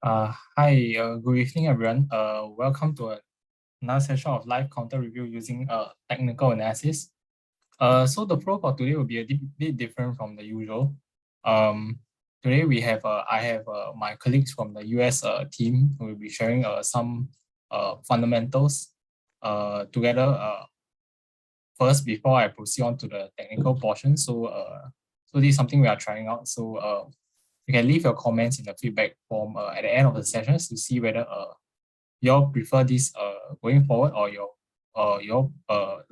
Hi, good evening, everyone. Welcome to another session of live counter review using technical analysis. So the flow for today will be a bit different from the usual. Um, Today I have my colleagues from the US team who will be sharing some fundamentals together first before I proceed on to the technical portion. So this is something we are trying out. You can leave your comments in the feedback form at the end of the sessions to see whether you all prefer this going forward or you all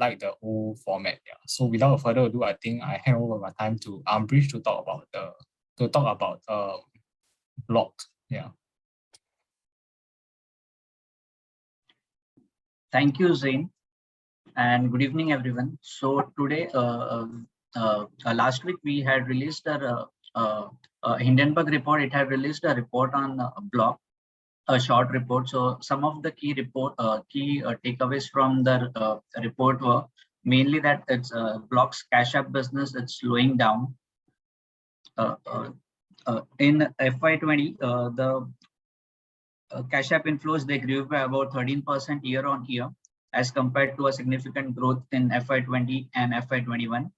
like the old format. Yeah. So without further ado, I think I hand over my time to Ambridge to talk about blog. Yeah. Thank you, Zain, and good evening, everyone. So today, last week we had released a Hindenburg report. It had released a report on blog, a short report. So some of the key takeaways from the report were mainly that it's Block's Cash App business. It's slowing down. In FY20, the Cash App inflows, they grew by about 13% year on year as compared to a significant growth in FY20 and FY21.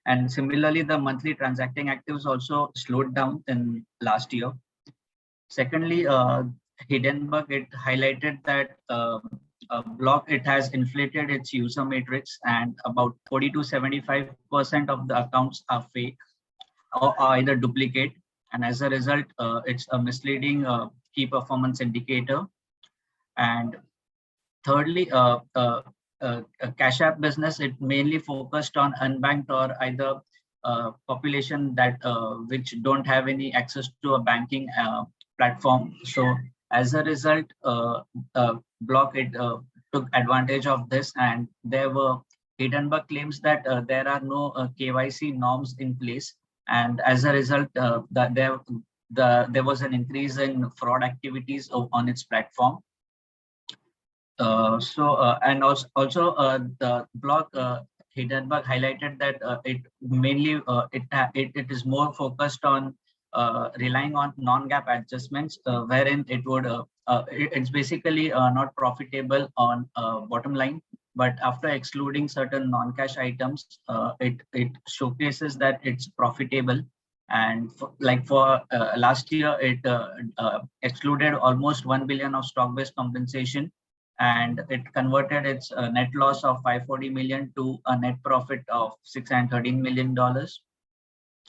And similarly, the monthly transacting actives also slowed down in last year. Secondly, Hindenburg, it highlighted that Block, it has inflated its user matrix, and about 40 to 75% of the accounts are fake or are either duplicate. And as a result, it's a misleading key performance indicator. And thirdly, Cash App business, it mainly focused on unbanked or either population that which don't have any access to a banking platform. So as a result, Block, it took advantage of this, and there were Hindenburg claims that there are no KYC norms in place, and as a result, that there was an increase in fraud activities on its platform. And also the blog Hindenburg highlighted that it mainly it is more focused on relying on non-GAAP adjustments, wherein it's basically not profitable on bottom line, but after excluding certain non-cash items, it showcases that it's profitable. And for last year, it excluded almost 1 billion of stock-based compensation, and it converted its net loss of 540 million to a net profit of $613 million.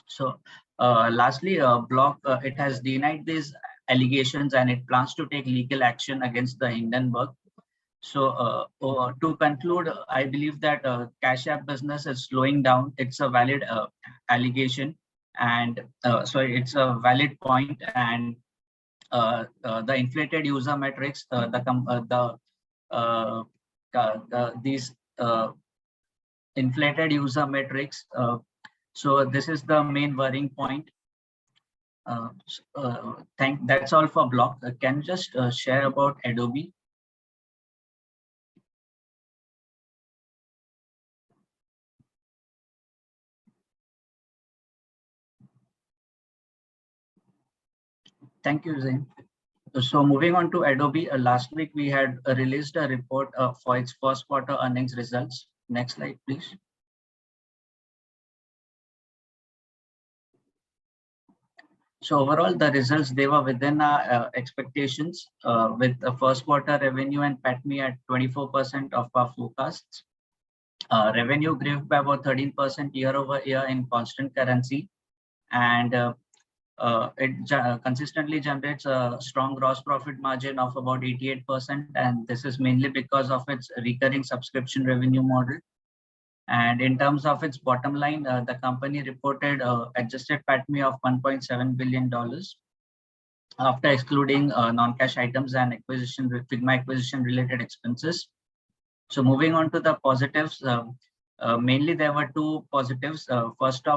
So lastly, Block, it has denied these allegations, and it plans to take legal action against the Hindenburg. So to conclude, I believe that Cash App business is slowing down. It's a valid allegation, and so it's a valid point. And the inflated user metrics, these inflated user metrics. So this is the main worrying point. That's all for Block. Can you just share about Adobe? Thank you, Zain. So moving on to Adobe, last week we had released a report for its first quarter earnings results. Next slide, please. So overall, the results, they were within our expectations, with the first quarter revenue and PATMI at 24% of our forecasts. Revenue grew by about 13% year over year in constant currency, and it consistently generates a strong gross profit margin of about 88%, and this is mainly because of its recurring subscription revenue model. And in terms of its bottom line, the company reported adjusted PATMI of $1.7 billion after excluding non-cash items and Figma acquisition related expenses. So moving on to the positives, mainly there were two positives. First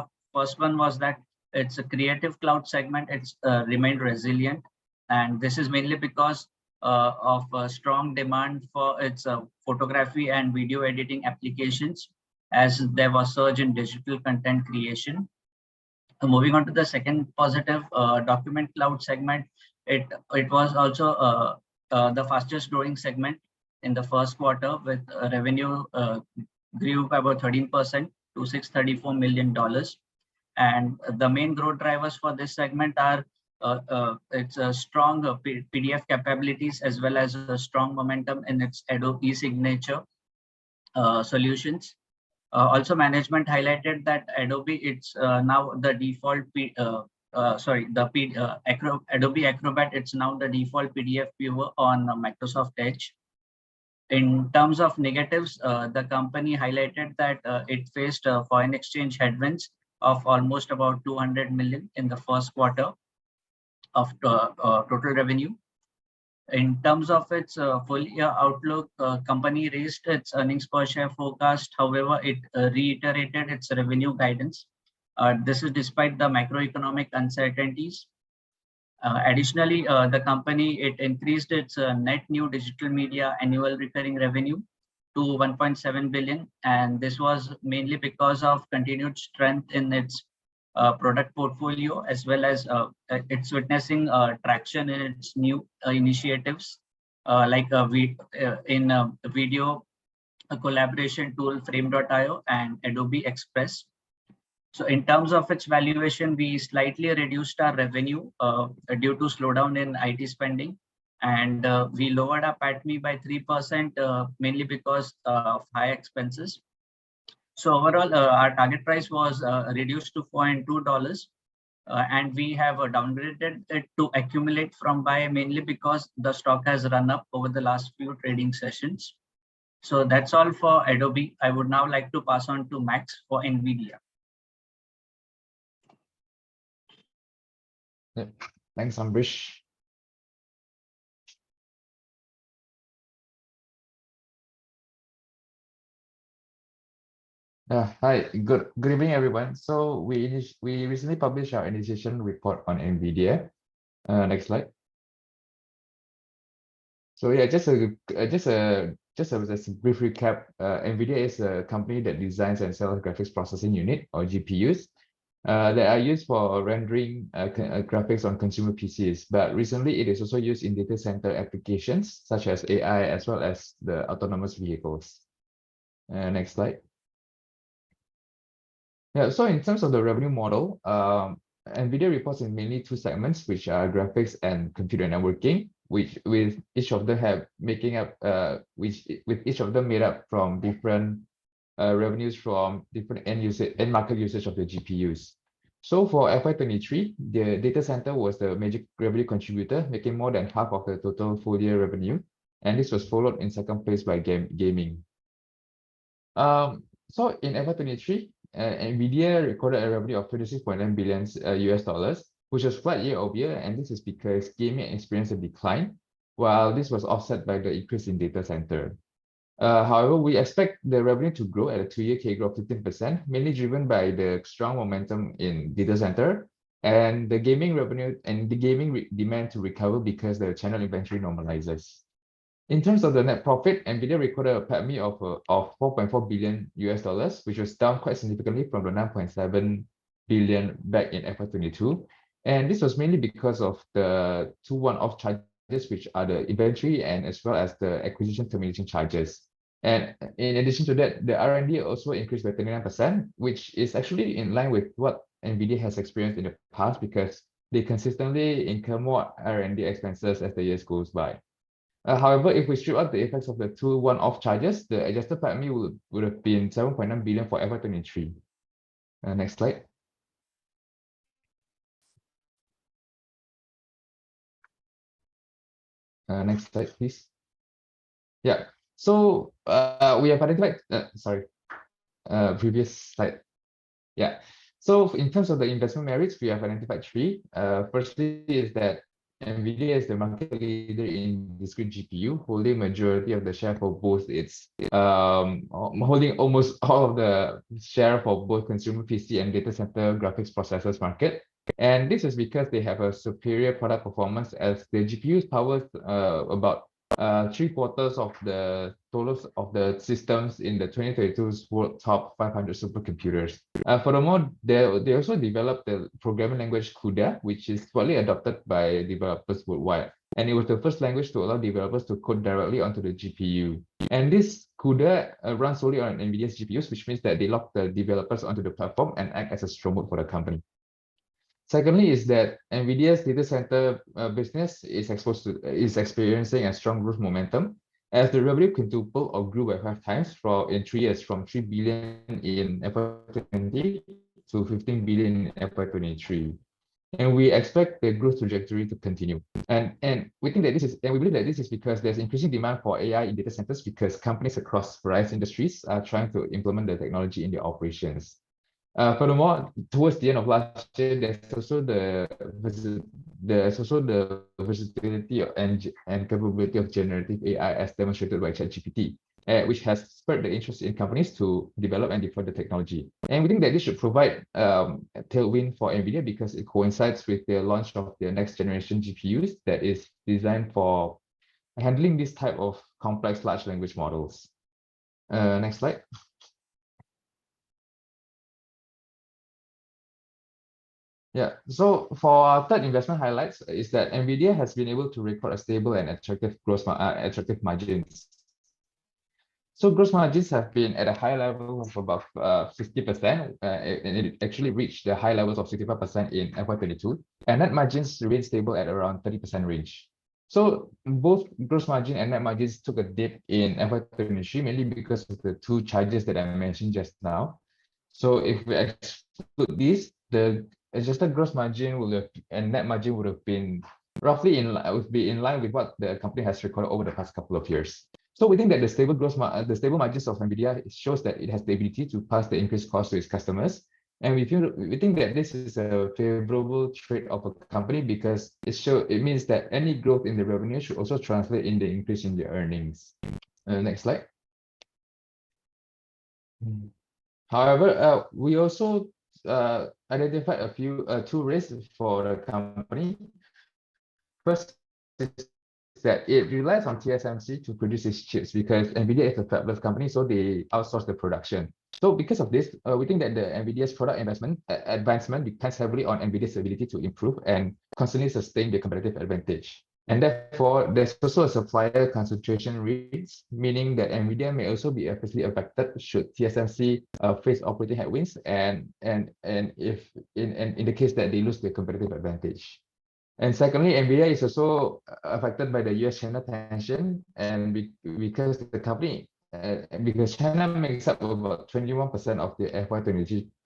one was that its a Creative Cloud segment, it's remained resilient, and this is mainly because of strong demand for its photography and video editing applications, as there was surge in digital content creation. Moving on to the second positive, document cloud segment, it was also the fastest growing segment in the first quarter, with revenue grew by about 13% to $634 million. And the main growth drivers for this segment are its strong PDF capabilities, as well as a strong momentum in its Adobe signature solutions. Also, management highlighted that Adobe, it's now the default, Adobe Acrobat, it's now the default PDF viewer on Microsoft Edge. In terms of negatives, the company highlighted that it faced foreign exchange headwinds of almost about 200 million in the first quarter of total revenue. In terms of its full year outlook, company raised its earnings per share forecast. However, it reiterated its revenue guidance. This is despite the macroeconomic uncertainties. Additionally, the company, it increased its net new digital media annual recurring revenue to 1.7 billion, and this was mainly because of continued strength in its product portfolio, as well as it's witnessing traction in its new initiatives, like video collaboration tool Frame.io and Adobe Express. So in terms of its valuation, we slightly reduced our revenue due to slowdown in IT spending, and we lowered our PATMI by 3%, mainly because of high expenses. So overall, our target price was reduced to $402, and we have downgraded it to accumulate from buy, mainly because the stock has run up over the last few trading sessions. So that's all for Adobe. I would now like to pass on to Max for NVIDIA. Yeah. Thanks, Ambrish. Hi, good evening, everyone. So we recently published our initiation report on NVIDIA. Next slide. So yeah, just a brief recap. NVIDIA is a company that designs and sells graphics processing unit, or GPUs, that are used for rendering graphics on consumer PCs. But recently, it is also used in data center applications such as AI, as well as the autonomous vehicles. Next slide. Yeah, so in terms of the revenue model, NVIDIA reports in mainly two segments, which are graphics and computer networking, with each of them made up from different revenues from different end market usage of the GPUs. So for FY23, the data center was the major revenue contributor, making more than half of the total full year revenue, and this was followed in second place by gaming. So in FY23, NVIDIA recorded a revenue of $26.9 billion US, which was flat year over year, and this is because gaming experienced a decline, while this was offset by the increase in data center. However, we expect the revenue to grow at a 2-year CAGR of 15%, mainly driven by the strong momentum in data center and the gaming revenue and the gaming demand to recover because the channel inventory normalizes. In terms of the net profit, NVIDIA recorded a PATMI of $4.4 billion US, which was down quite significantly from the 9.7 billion back in FY22. And this was mainly because of the two one-off charges, which are the inventory and as well as the acquisition termination charges. And in addition to that, the R&D also increased by 29%, which is actually in line with what NVIDIA has experienced in the past, because they consistently incur more R&D expenses as the years goes by. However, if we strip out the effects of the two one-off charges, the adjusted PATMI would have been 7.9 billion for FY23. Next slide. Next slide, please. Yeah. So we have identified. Previous slide. Yeah. So in terms of the investment merits, we have identified three. Firstly, is that NVIDIA is the market leader in discrete GPU, holding majority of the share for both its holding almost all of the share for both consumer PC and data center graphics processors market. And this is because they have a superior product performance, as the GPUs powers about 3/4 of the totals of the systems in the 2022's World Top 500 supercomputers. Furthermore, they also developed the programming language CUDA, which is widely adopted by developers worldwide. And it was the first language to allow developers to code directly onto the GPU. And this CUDA runs solely on NVIDIA's GPUs, which means that they lock the developers onto the platform and act as a strong mode for the company. Secondly, is that NVIDIA's data center business is experiencing a strong growth momentum as the revenue quintupled or grew by 5 times in 3 years, from 3 billion in FY20 to 15 billion in FY23. And we expect the growth trajectory to continue. And we think that we believe that this is because there's increasing demand for AI in data centers because companies across various industries are trying to implement the technology in their operations. Furthermore, towards the end of last year, there's also the versatility and capability of generative AI as demonstrated by ChatGPT, which has spurred the interest in companies to develop and deploy the technology. And we think that this should provide a tailwind for NVIDIA because it coincides with the launch of their next generation GPUs that is designed for handling this type of complex large language models. Next slide. Yeah, so for our third investment highlights is that NVIDIA has been able to record a stable and attractive margins. So gross margins have been at a high level of about 50%, and it actually reached the high levels of 65% in FY22, and net margins remain stable at around 30% range. So both gross margin and net margins took a dip in FY23, mainly because of the two charges that I mentioned just now. So if we exclude these, the adjusted gross margin and net margin would have been roughly in line with what the company has recorded over the past couple of years. So we think that the stable margins of NVIDIA shows that it has the ability to pass the increased cost to its customers, and we think that this is a favorable trait of a company because it means that any growth in the revenue should also translate in the increase in the earnings. Next slide. However, we also identified two risks for the company. First is that it relies on TSMC to produce its chips because NVIDIA is a fabless company, so they outsource the production. So because of this, we think that the NVIDIA's product advancement depends heavily on NVIDIA's ability to improve and constantly sustain their competitive advantage. And therefore, there's also a supplier concentration risk, meaning that NVIDIA may also be adversely affected should TSMC face operating headwinds and if in the case that they lose their competitive advantage. And secondly, NVIDIA is also affected by the US-China tension, and because China makes up about 21% of the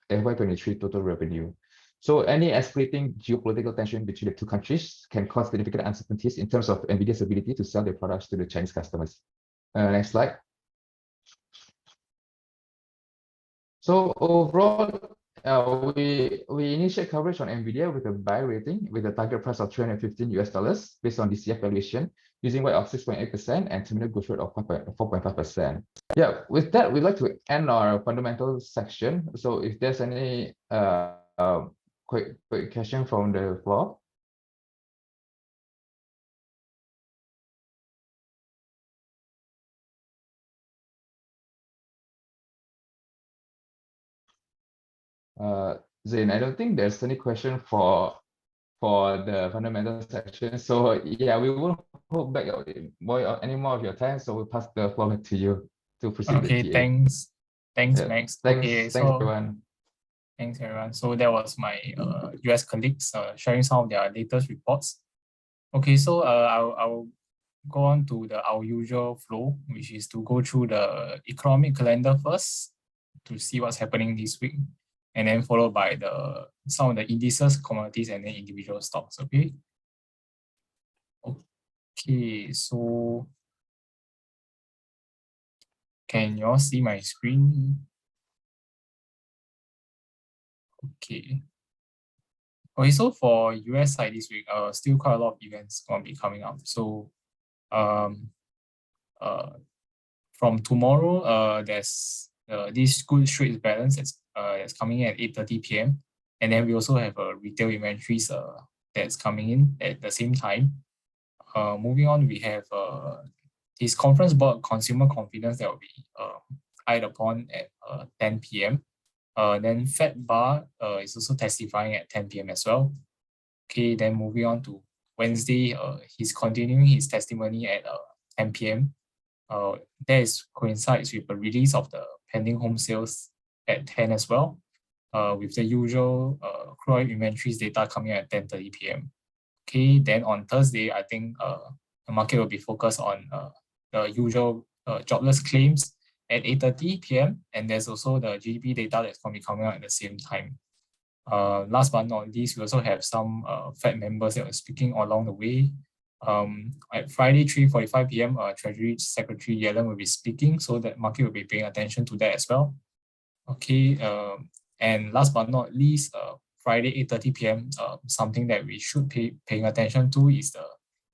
FY23 total revenue. So any escalating geopolitical tension between the two countries can cause significant uncertainties in terms of NVIDIA's ability to sell their products to the Chinese customers. Next slide. So overall, we initiate coverage on NVIDIA with a buy rating with a target price of $315 based on DCF valuation using weight of 6.8% and terminal growth rate of 4.5%. Yeah, with that, we'd like to end our fundamental section. So if there's any quick question from the floor. Zain, I don't think there's any question for the fundamental section. So yeah, we won't hold back any more of your time. So we'll pass the floor back to you to proceed. Okay, the TA. thanks, Yeah, Max. Thanks, Okay, thanks so everyone. thanks everyone. So that was my US colleagues sharing some of their latest reports. Okay, so I'll go on to our usual flow, which is to go through the economic calendar first to see what's happening this week, and then followed by some of the indices, commodities, and then individual stocks. Okay. Okay, so can you all see my screen? Okay. Okay, so for US side this week, still quite a lot of events going to be coming up. So from tomorrow, there's this good trade balance that's coming in at 8:30 p.m. And then we also have retail inventories that's coming in at the same time. Moving on, we have this conference board consumer confidence that will be eyed upon at 10 p.m. Then Fed bar is also testifying at 10 p.m. as well. Okay, then moving on to Wednesday, he's continuing his testimony at 10 p.m. That coincides with the release of the pending home sales at 10 as well, with the usual crude oil inventories data coming at 10:30 p.m. Okay, then on Thursday, I think the market will be focused on the usual jobless claims at 8:30 p.m. And there's also the GDP data that's going to be coming out at the same time. Last but not least, we also have some Fed members that are speaking along the way. At Friday, 3:45 p.m., Treasury Secretary Yellen will be speaking, so that market will be paying attention to that as well. Okay, and last but not least, Friday, 8:30 p.m., something that we should paying attention to is the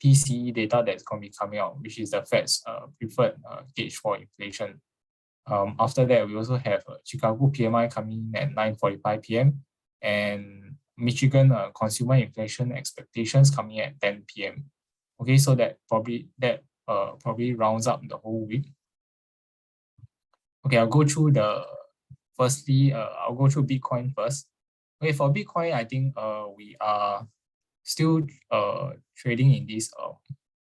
PCE data that's going to be coming out, which is the Fed's preferred gauge for inflation. After that, we also have Chicago PMI coming at 9:45 p.m. and Michigan consumer inflation expectations coming at 10 p.m. Okay, so that probably rounds up the whole week. Okay, I'll go through I'll go through Bitcoin first. Okay, for Bitcoin, I think we are still trading in this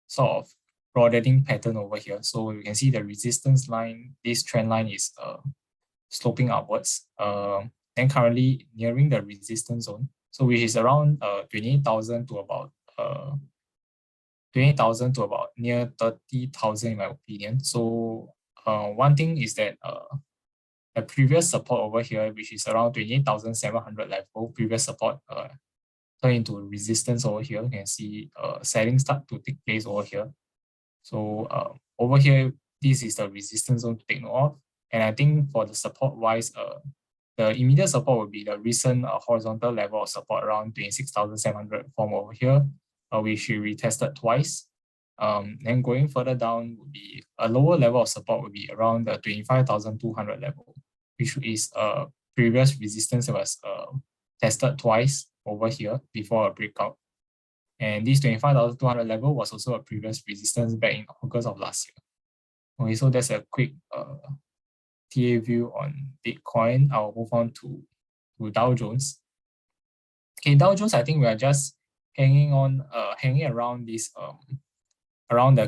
sort of broadening pattern over here. So you can see the resistance line, this trend line is sloping upwards. And currently nearing the resistance zone, so which is around 28,000 to about 28,000 to about near 30,000 in my opinion. So one thing is that the previous support over here, which is around 28,700 level, previous support turn into resistance over here. You can see selling start to take place over here. So over here, this is the resistance zone to take note of. And I think for the support wise, the immediate support will be the recent horizontal level of support around 26,700 form over here, which we retested twice. Then going further down would be a lower level of support would be around the 25,200 level, which is a previous resistance that was tested twice over here before a breakout. And this 25,200 level was also a previous resistance back in August of last year. Okay, so that's a quick TA view on Bitcoin. I'll move on to Dow Jones. Okay, Dow Jones, I think we are just hanging around this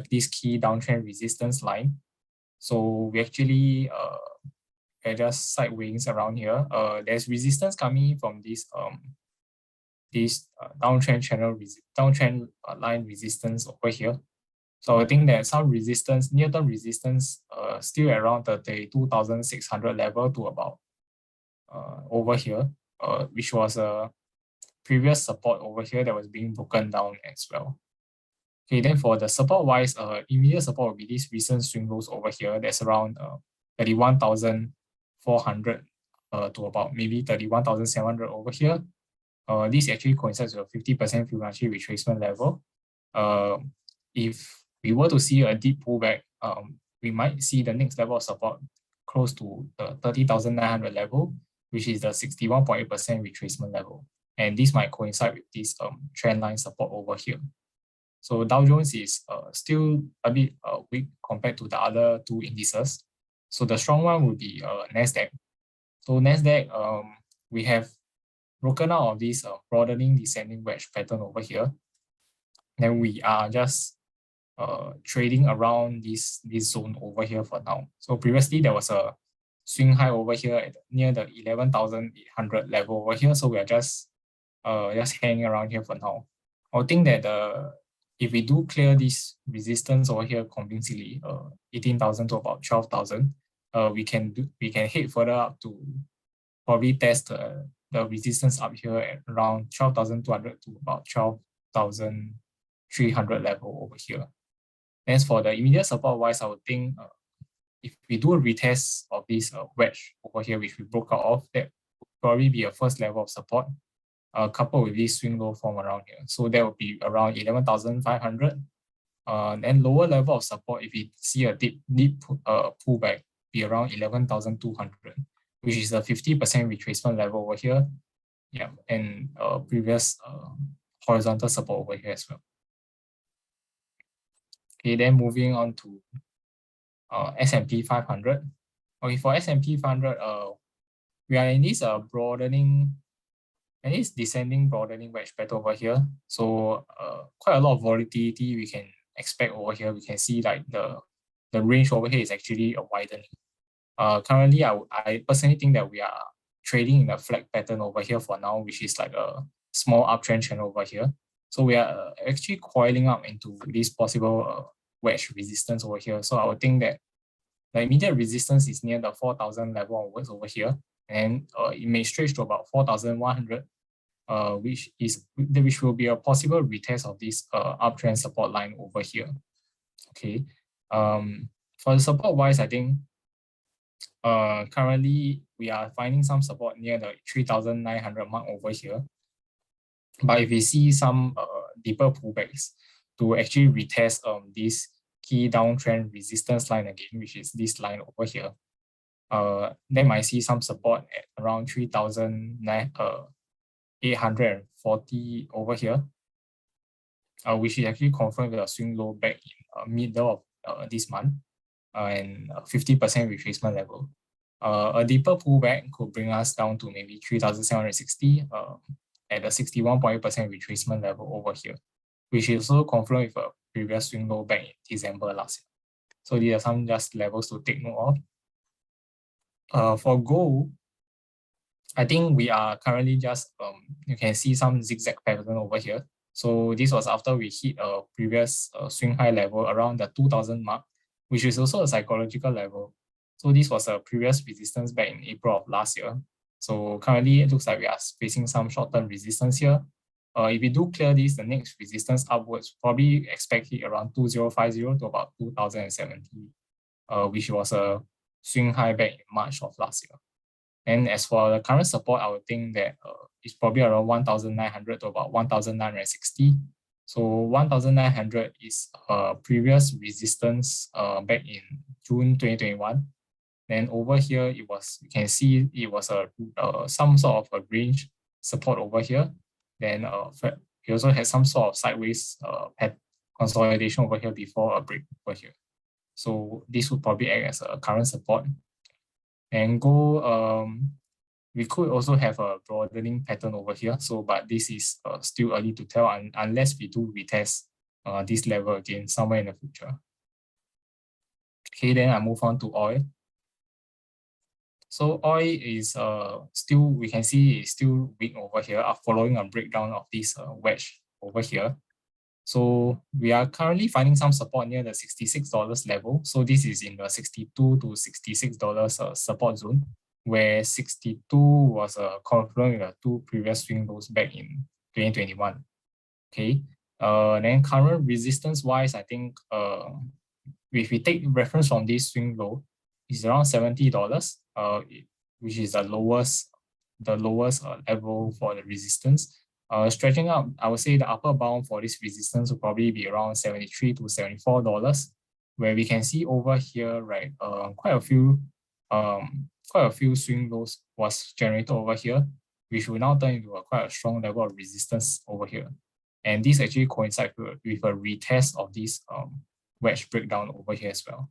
this key downtrend resistance line. So we actually are just sideways around here. There's resistance coming from this downtrend line resistance over here. So I think that some resistance, near-term resistance, still around the 32,600 level to about over here, which was a previous support over here that was being broken down as well. Okay, then for the support wise, immediate support will be this recent swing lows over here. That's around 31,400 to about maybe 31,700 over here. This actually coincides with a 50% Fibonacci retracement level. If we were to see a deep pullback, we might see the next level of support close to the 30,900 level, which is the 61.8% retracement level. And this might coincide with this trend line support over here. So Dow Jones is still a bit weak compared to the other two indices. So the strong one would be NASDAQ. So NASDAQ, we have broken out of this broadening descending wedge pattern over here. Then we are just trading around this zone over here for now. So previously there was a swing high over here near the 11,800 level over here. So we are just hanging around here for now. I think that if we do clear this resistance over here convincingly, 18,000 to about 12,000, we can head further up to probably test the resistance up here at around 12,200 to about 12,300 level over here. As for the immediate support wise, I would think if we do a retest of this wedge over here, which we broke out of, that would probably be a first level of support, coupled with this swing low form around here. So that would be around 11,500. And lower level of support, if we see a deep pullback, be around 11,200, which is a 50% retracement level over here. Yeah, and previous horizontal support over here as well. Okay, then moving on to S&P 500. Okay, for S&P 500, we are in this broadening and it's descending broadening wedge pattern over here. So quite a lot of volatility we can expect over here. We can see like the range over here is actually a widening. Currently, I personally think that we are trading in a flag pattern over here for now, which is like a small uptrend channel over here. So we are actually coiling up into this possible wedge resistance over here. So I would think that the immediate resistance is near the 4,000 level onwards over here, and it may stretch to about 4,100, which will be a possible retest of this uptrend support line over here. Okay, for the support wise, I think currently we are finding some support near the 3,900 mark over here. But if we see some deeper pullbacks to actually retest this key downtrend resistance line again, which is this line over here, then might see some support at around 3,840 over here, which is actually confirmed with a swing low back in middle of this month and 50% retracement level. A deeper pullback could bring us down to maybe 3,760 at a 61.8% retracement level over here, which is also confirmed with a previous swing low back in December last year. So these are some just levels to take note of. For gold, I think we are currently just, you can see some zigzag pattern over here. So this was after we hit a previous swing high level around the 2,000 mark, which is also a psychological level. So this was a previous resistance back in April of last year. So currently it looks like we are facing some short-term resistance here. If we do clear this, the next resistance upwards probably expect it around 2,050 to about 2,070, which was a swing high back in March of last year. And as for the current support, I would think that it's probably around 1,900 to about 1,960. So 1,900 is previous resistance back in June 2021. Then over here, you can see it was some sort of a range support over here. Then we also had some sort of sideways consolidation over here before a break over here. So this would probably act as a current support. And gold, we could also have a broadening pattern over here. So, but this is still early to tell unless we do retest this level again somewhere in the future. Okay, then I move on to oil. So oil is still, we can see is still weak over here following a breakdown of this wedge over here. So we are currently finding some support near the $66 level. So this is in the $62 to $66 support zone, where 62 was confirmed with the two previous swing lows back in 2021. Okay, then current resistance wise, I think if we take reference from this swing low, it's around $70, which is the lowest level for the resistance. Stretching up, I would say the upper bound for this resistance will probably be around $73 to $74, where we can see over here, right, quite a few swing lows was generated over here, which will now turn into quite a strong level of resistance over here. And this actually coincides with a retest of this wedge breakdown over here as well.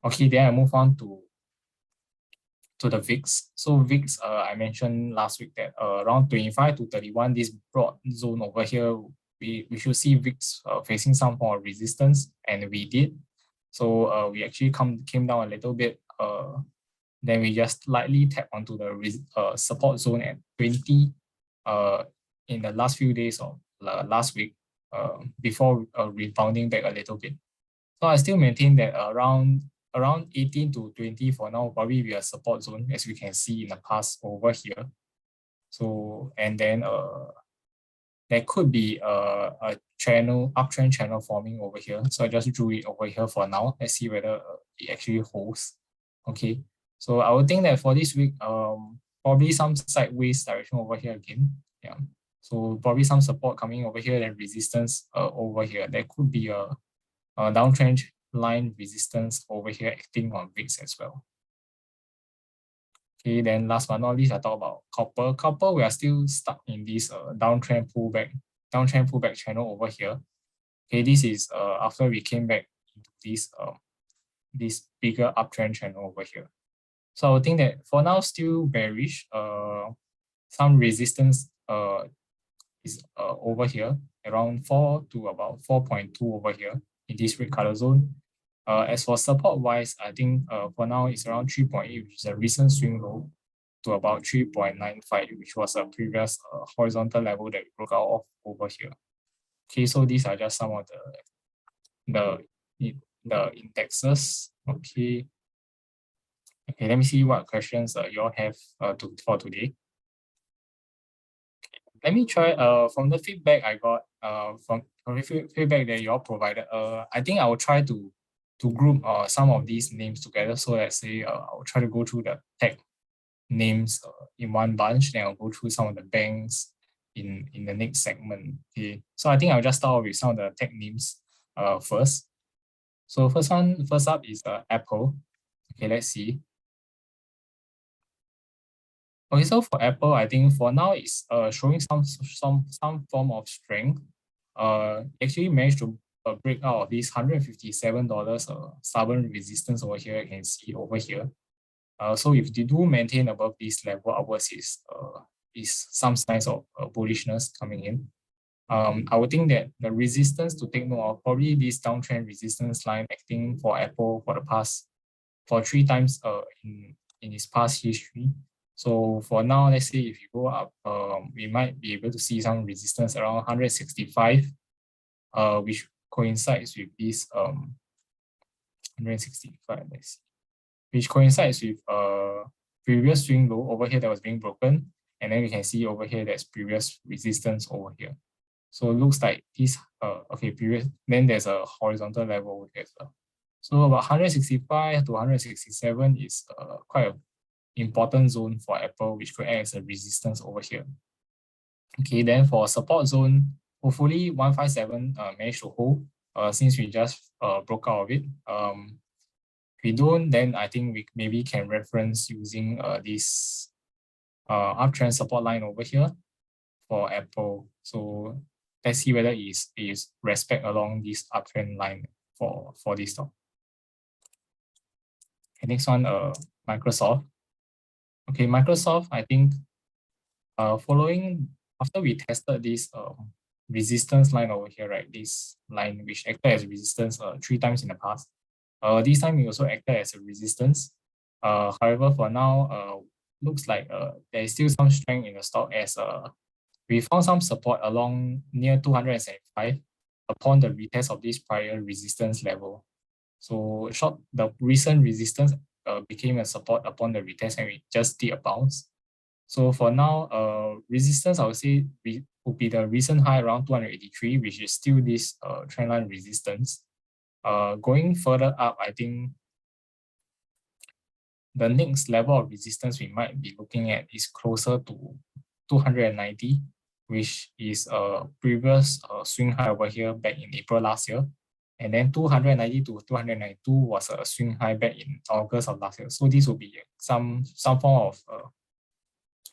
Okay, then I move on to the VIX. So VIX, I mentioned last week that around 25 to 31, this broad zone over here, we should see VIX facing some form of resistance, and we did. So we actually came down a little bit. Then we just slightly tap onto the support zone at 20 in the last few days of last week before rebounding back a little bit. So I still maintain that around 18 to 20 for now probably be a support zone, as we can see in the past over here. So, and then there could be a uptrend channel forming over here. So I just drew it over here for now. Let's see whether it actually holds. Okay, so I would think that for this week, probably some sideways direction over here again. Yeah, so probably some support coming over here and resistance over here. There could be a downtrend line resistance over here acting on VIX as well. Okay, then last but not least, I talk about copper. Copper, we are still stuck in this downtrend pullback channel over here. Okay, this is after we came back into this bigger uptrend channel over here. So I would think that for now still bearish. Some resistance is over here around 4 to about 4.2 over here in this red color zone. As for support wise, I think for now it's around 3.8, which is a recent swing low, to about 3.95, which was a previous horizontal level that we broke out of over here. Okay, so these are just some of the indexes. Okay. Okay, let me see what questions you all have for today. Let me try from the feedback I got from the feedback that you all provided. I think I will try to group some of these names together. So let's say I'll try to go through the tech names in one bunch, then I'll go through some of the banks in the next segment. Okay, so I think I'll just start with some of the tech names first. So first up is Apple. Okay, let's see. Okay, so for Apple, I think for now it's showing some form of strength. Actually managed to break out of this $157 stubborn resistance over here. You can see over here. So if they do maintain above this level upwards, is some signs of bullishness coming in. I would think that the resistance to take note of, probably this downtrend resistance line acting for Apple for 3 times in its past history. So for now, let's say if you go up, we might be able to see some resistance around 165, which coincides with this 165. Let's see, which coincides with previous swing low over here that was being broken, and then we can see over here that's previous resistance over here. So it looks like this previous. Then there's a horizontal level over here as well. So about 165 to 167 is quite an important zone for Apple, which could act as a resistance over here. Okay, then for support zone, hopefully 157 managed to hold since we just broke out of it. If we don't, then I think we maybe can reference using this uptrend support line over here for Apple. So let's see whether it is respect along this uptrend line for this stock. Okay, next one, Microsoft. Okay, Microsoft, I think following after we tested this resistance line over here, right? This line which acted as resistance 3 times in the past. This time we also acted as a resistance. However, for now, looks like there is still some strength in the stock as we found some support along near 275 upon the retest of this prior resistance level. So the recent resistance became a support upon the retest, and we just did a bounce. So for now, resistance I would say would be the recent high around 283, which is still this trendline resistance. Going further up, I think the next level of resistance we might be looking at is closer to 290, which is a previous swing high over here back in April last year. And then 290 to 292 was a swing high back in August of last year. So this will be some form of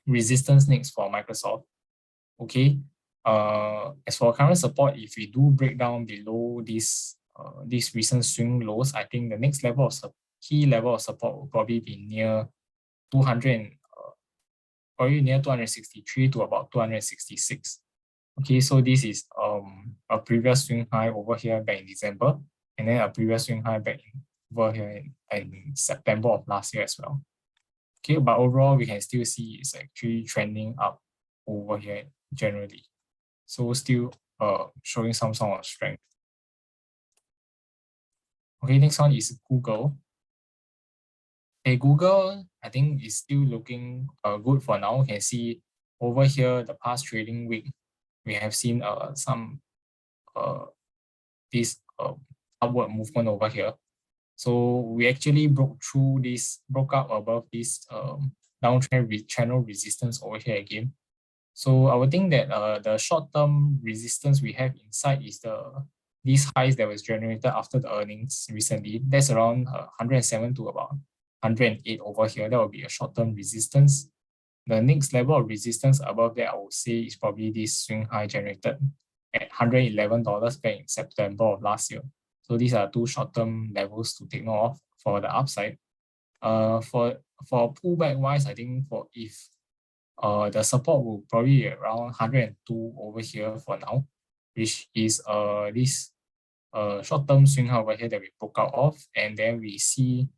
resistance next for Microsoft. Okay. As for current support, if we do break down below these recent swing lows, I think the next level of key level of support will probably be near 200, probably near 263 to about 266. Okay, so this is a previous swing high over here back in December, and then a previous swing high back over here in September of last year as well. Okay, but overall we can still see it's actually trending up over here generally. So still showing some sort of strength. Okay, next one is Google. Okay, Google, I think is still looking good for now. You can see over here the past trading week, we have seen some this upward movement over here. So we actually broke out above this downtrend channel resistance over here again. So I would think that the short-term resistance we have inside is these highs that was generated after the earnings recently. That's around 107 to about 108 over here. That will be a short-term resistance. The next level of resistance above that, I would say, is probably this swing high generated at $111 back in September of last year. So these are two short-term levels to take note of for the upside. For pullback wise, I think for if the support will probably be around 102 over here for now, which is this short-term swing over here that we broke out of, and then we see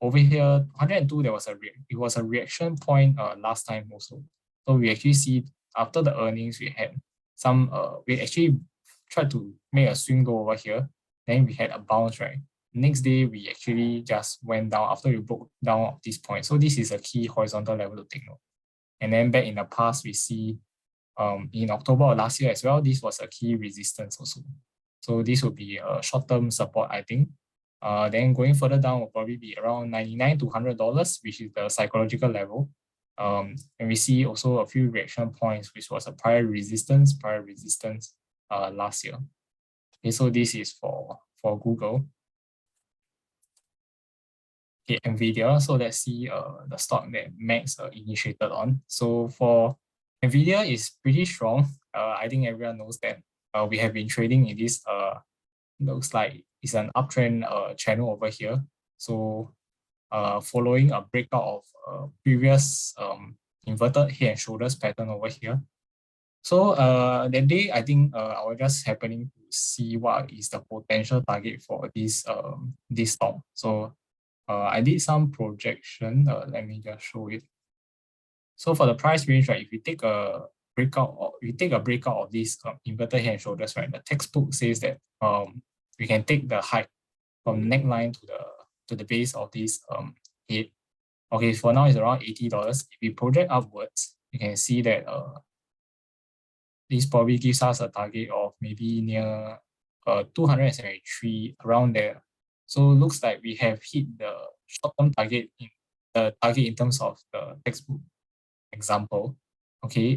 over here 102 there was it was a reaction point last time also. So we actually see after the earnings we had some we actually tried to make a swing low over here, then we had a bounce, right? Next day we actually just went down after we broke down at this point. So this is a key horizontal level to take note. And then back in the past we see in October of last year as well, this was a key resistance also. So this will be a short-term support, I think. Then going further down will probably be around $99 to $100, which is the psychological level. And we see also a few reaction points, which was a prior resistance last year. Okay, so this is for Google. Okay, NVIDIA. So let's see the stock that Max initiated on. So for NVIDIA is pretty strong. I think everyone knows that. We have been trading in this looks like it's an uptrend channel over here. So following a breakout of previous inverted head and shoulders pattern over here. So that day, I think I was just happening to see what is the potential target for this stock. So I did some projection. Let me just show it. So for the price range, right, if you take a breakout of these inverted head and shoulders, right, the textbook says that we can take the height from neckline to the base of this head. Okay, for now it's around $80. If we project upwards, you can see that this probably gives us a target of maybe near 273 around there. So looks like we have hit the short-term target in terms of the textbook example. Okay,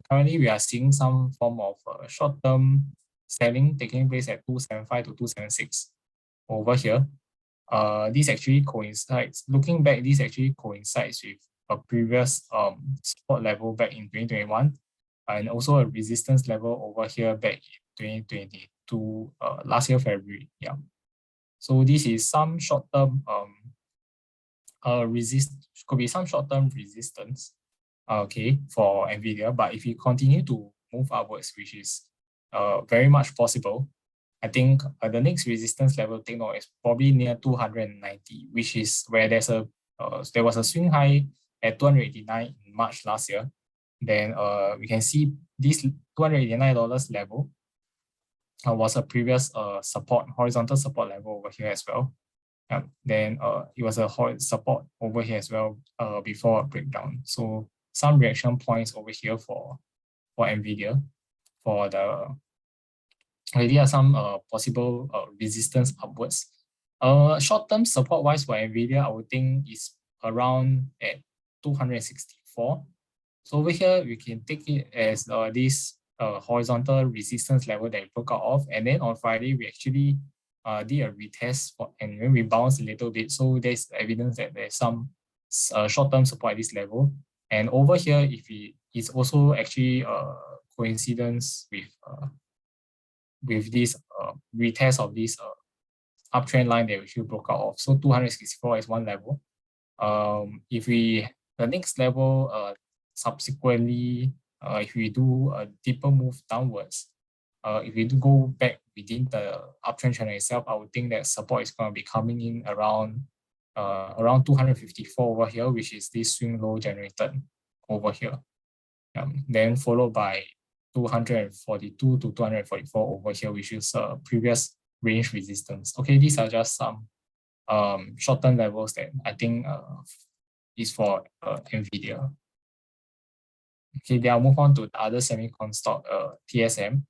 currently we are seeing some form of short-term selling taking place at 275 to 276 over here. This actually coincides. Looking back, this actually coincides with a previous support level back in 2021, and also a resistance level over here back in 2022, last year February. Yeah. So this is some short-term could be some short-term resistance. Okay, for NVIDIA, but if you continue to move upwards, which is very much possible, I think the next resistance level to take note is probably near 290, which is where there was a swing high at 289 in March last year. Then we can see this $289 level was a previous horizontal support level over here as well. Then it was a support over here as well before a breakdown. So some reaction points over here for NVIDIA. There are some possible resistance upwards. Short-term support-wise for NVIDIA, I would think is around at 264. So over here, we can take it as this horizontal resistance level that we broke out of. And then on Friday, we actually did a retest and then we bounced a little bit. So there's evidence that there's some short-term support at this level. And over here, it's also actually coincidence with this retest of this uptrend line that we should broke out of. So 264 is one level. If the next level subsequently, if we do a deeper move downwards, if we do go back within the uptrend channel itself, I would think that support is going to be coming in around 254 over here, which is this swing low generated over here. Then followed by 242 to 244 over here, which is previous range resistance. Okay, these are just some short-term levels that I think is for NVIDIA. Okay, then I'll move on to the other semicon stock, TSM.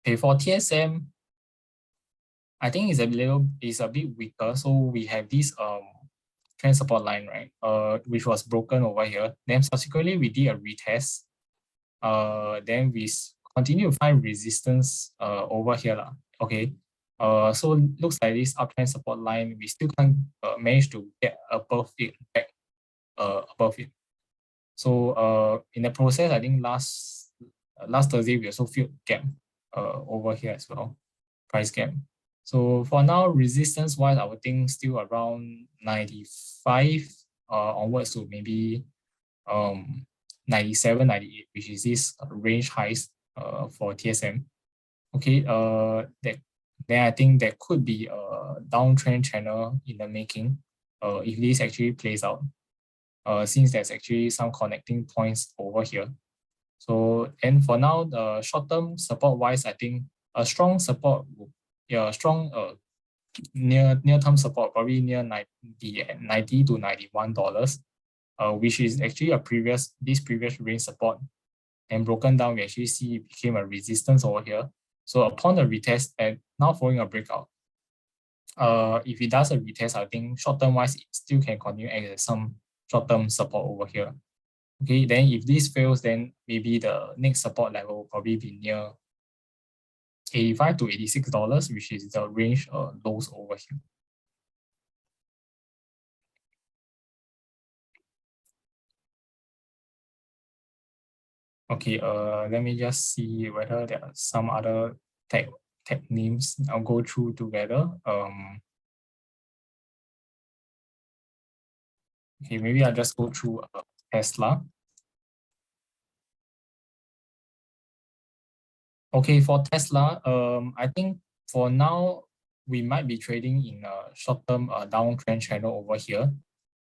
Okay, for TSM, I think it's a bit weaker. So we have this trend support line, right? Which was broken over here. Then subsequently we did a retest. Then we continue to find resistance over here. Okay. So looks like this uptrend support line, we still can't manage to get above it, back above it. So in the process, I think last Thursday, we also filled gap over here as well, price gap. So for now, resistance wise, I would think still around 95 onwards to maybe 97, 98, which is this range highs for TSM. Okay, then I think there could be a downtrend channel in the making if this actually plays out, since there's actually some connecting points over here. So, and for now, the short-term support-wise, I think a strong support, strong near-term support, probably near 90 to $91, which is actually this previous range support, and broken down, we actually see it became a resistance over here. So upon the retest and now following a breakout, if it does a retest, I think short-term wise, it still can continue as some short-term support over here. Okay, then if this fails, then maybe the next support level will probably be near 85 to $86, which is the range lows over here. Okay, let me just see whether there are some other tech names I'll go through together. Okay, maybe I'll just go through Tesla. Okay, for Tesla, I think for now, we might be trading in a short-term downtrend channel over here.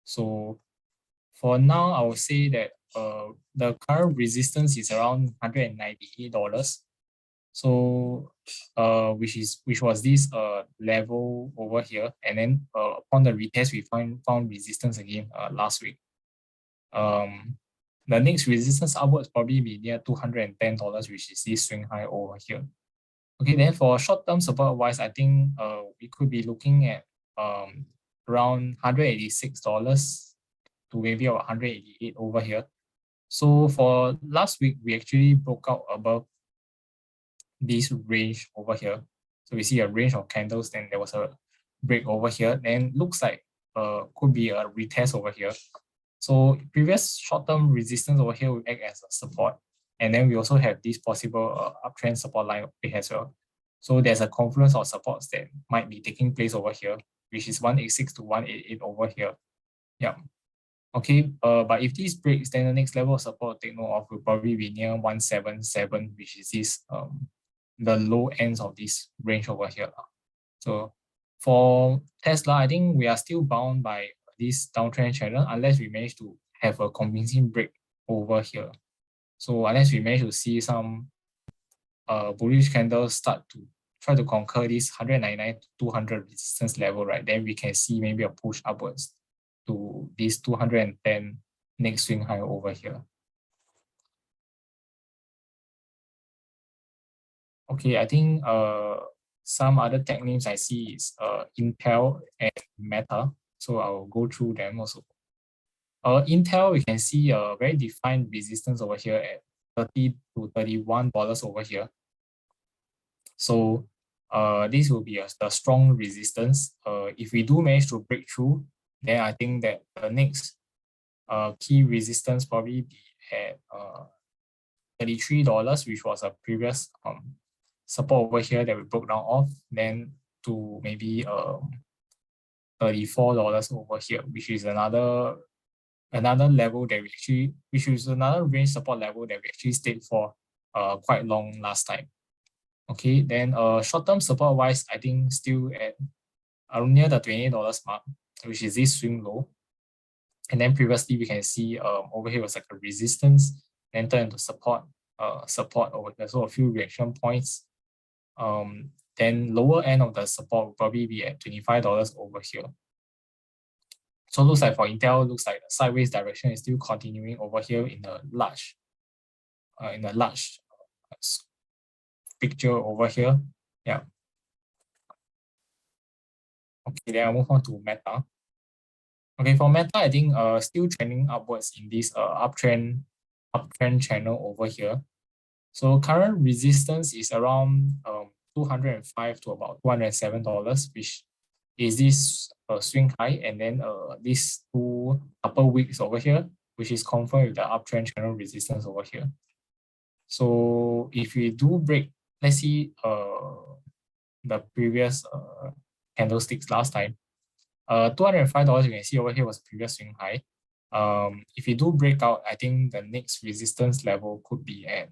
So for now, I would say that the current resistance is around $198. So which was this level over here, and then upon the retest, we found resistance again last week. The next resistance upwards probably be near $210, which is this swing high over here. Okay, then for short-term support wise, I think we could be looking at around $186 to maybe about 188 over here. So for last week, we actually broke out above this range over here. So we see a range of candles, then there was a break over here, then looks like could be a retest over here. So previous short-term resistance over here will act as a support. And then we also have this possible uptrend support line as well. So there's a confluence of supports that might be taking place over here, which is 186 to 188 over here. Yeah. Okay, but if this breaks, then the next level of support take note of will probably be near 177, which is this the low ends of this range over here. So for Tesla, I think we are still bound by this downtrend channel unless we manage to have a convincing break over here. So unless we manage to see some bullish candles start to try to conquer this 199 to 200 resistance level, right? Then we can see maybe a push upwards to this 210 next swing high over here. Okay, I think some other tech names I see is Intel and Meta. So I'll go through them also. Intel, we can see a very defined resistance over here at $30 to $31 over here. So this will be a strong resistance. If we do manage to break through, then I think that the next key resistance probably be at $33, which was a previous support over here that we broke down off, then to maybe $34 over here, which is another level that we actually, which is another range support level that we actually stayed for quite long last time. Okay, then short-term support wise, I think still at near the $28 mark, which is this swing low. And then previously we can see over here was like a resistance, then turn into support over here. So a few reaction points. Then lower end of the support will probably be at $25 over here. So looks like for Intel, looks like the sideways direction is still continuing over here in the large picture over here. Yeah. Okay, then I'll move on to Meta. Okay, for Meta, I think still trending upwards in this uptrend channel over here. So current resistance is around 205 to about $207, which is this swing high, and then these two upper wicks over here, which is confirmed with the uptrend channel resistance over here. So if we do break, let's see the previous candlesticks last time. $205 you can see over here was previous swing high. If you do break out, I think the next resistance level could be at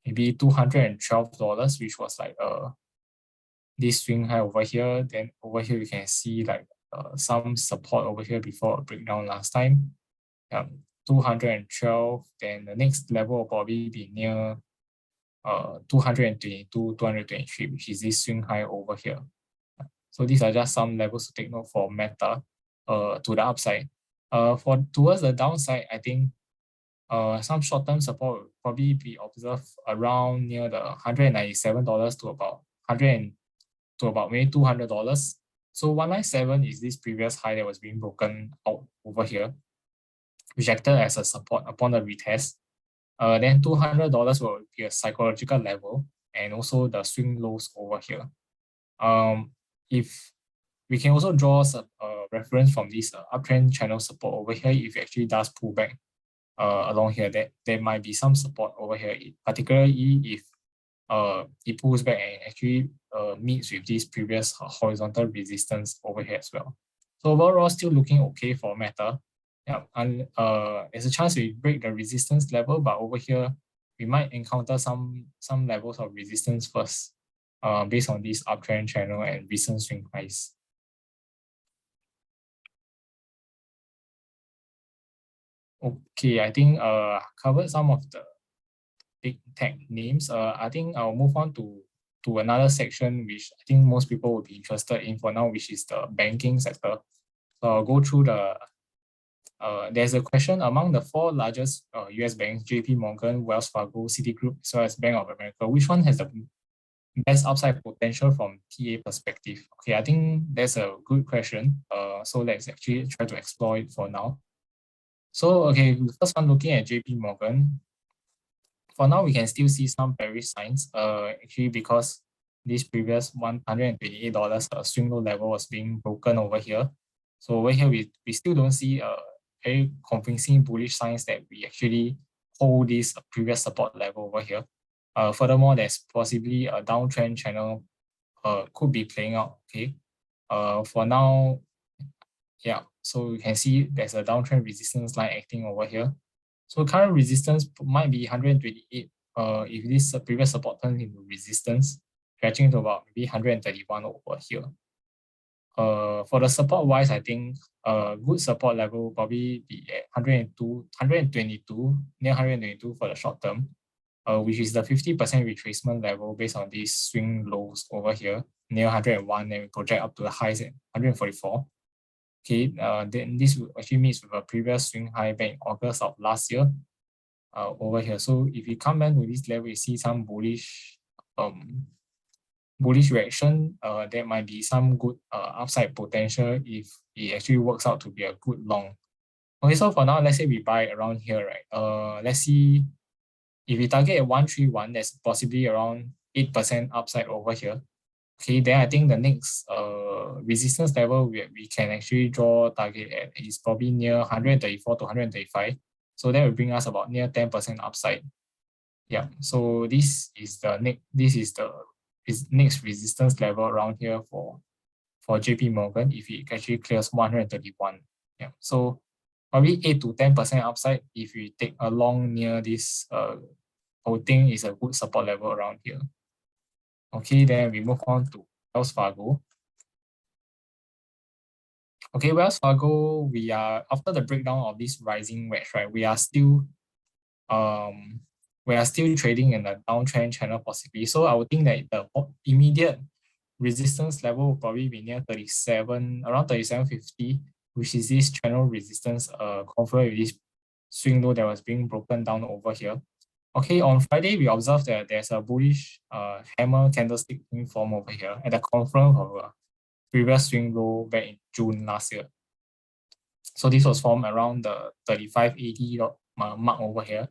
maybe $212, which was like this swing high over here. Then over here you can see like some support over here before a breakdown last time. 212. Then the next level will probably be near 222, 223, which is this swing high over here. So these are just some levels to take note for Meta to the upside. For towards the downside, I think some short-term support will probably be observed around near the $197 to about maybe $200. So 197 is this previous high that was being broken out over here, which acted as a support upon the retest. Then $200 will be a psychological level, and also the swing lows over here. If we can also draw a reference from this uptrend channel support over here, if it actually does pull back along here, that there might be some support over here, particularly if it pulls back and actually meets with this previous horizontal resistance over here as well. So overall, still looking okay for Meta. Yeah, and there's a chance we break the resistance level, but over here we might encounter some levels of resistance first, based on this uptrend channel and recent swing highs. Okay, I think covered some of the big tech names. I think I'll move on to another section which I think most people would be interested in for now, which is the banking sector. So I'll go through the there's a question among the 4 largest US banks, JP Morgan, Wells Fargo, Citigroup, as well as Bank of America, which one has the best upside potential from TA perspective? Okay, I think that's a good question. So let's actually try to explore it for now. So, okay, first one, looking at JP Morgan. For now, we can still see some bearish signs, actually because this previous $128 swing low level was being broken over here. So over here, we still don't see very convincing bullish signs that we actually hold this previous support level over here. Furthermore, there's possibly a downtrend channel could be playing out. Okay. For now, yeah, so you can see there's a downtrend resistance line acting over here. So current resistance might be 128 if this previous support turns into resistance, stretching to about maybe 131 over here. For the support wise, I think a good support level will probably be at 122, near 122 for the short term, which is the 50% retracement level based on these swing lows over here, near 101, and we project up to the highs at 144. Okay, then this actually meets with a previous swing high back in August of last year over here. So if you come back to this level, you see some bullish reaction. There might be some good upside potential if it actually works out to be a good long. Okay, so for now, let's say we buy around here, right? Let's see if we target at 131, there's possibly around 8% upside over here. Okay, then I think the next resistance level we can actually draw target at is probably near 134 to 135. So that will bring us about near 10% upside. Yeah, so this is the next resistance level around here for JP Morgan if it actually clears 131. Yeah, so probably 8 to 10% upside if we take a long near this holding is a good support level around here. Okay, then we move on to Wells Fargo. Okay, Wells Fargo, we are after the breakdown of this rising wedge, right? We are still trading in a downtrend channel possibly. So I would think that the immediate resistance level will probably be near 37, around 37.50, which is this channel resistance confluent with this swing low that was being broken down over here. Okay, on Friday, we observed that there's a bullish hammer candlestick being formed over here at the confluence of a previous swing low back in June last year. So this was formed around the 35.80 mark over here.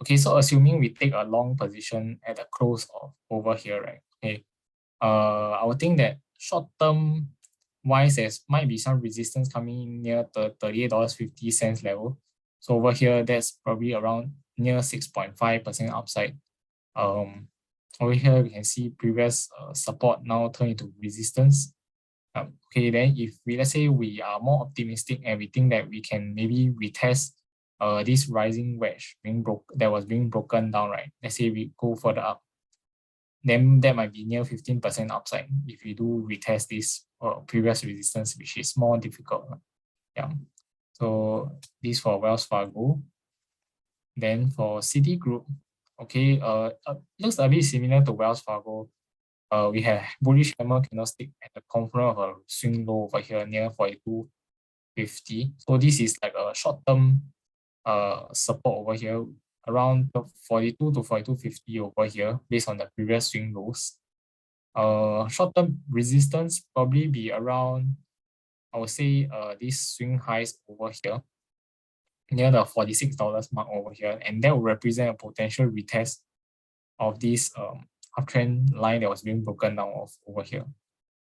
Okay, so assuming we take a long position at the close of over here, right? Okay, I would think that short term wise, there might be some resistance coming in near the $38.50 level. So over here, that's probably around near 6.5% upside. Over here we can see previous support now turn into resistance. Okay, then if we, let's say we are more optimistic and we think that we can maybe retest this rising wedge that was being broken down, right? Let's say we go further up, then that might be near 15% upside if we do retest this previous resistance, which is more difficult. Yeah. So this for Wells Fargo. Then for Citigroup, okay, looks a bit similar to Wells Fargo. We have bullish hammer candlestick at the confluence of a swing low over here near 42.50. So this is like a short-term support over here around 42 to 42.50 over here based on the previous swing lows. Short-term resistance probably be around, I would say, these swing highs over here near the $46 mark over here, and that will represent a potential retest of this uptrend line that was being broken down of over here.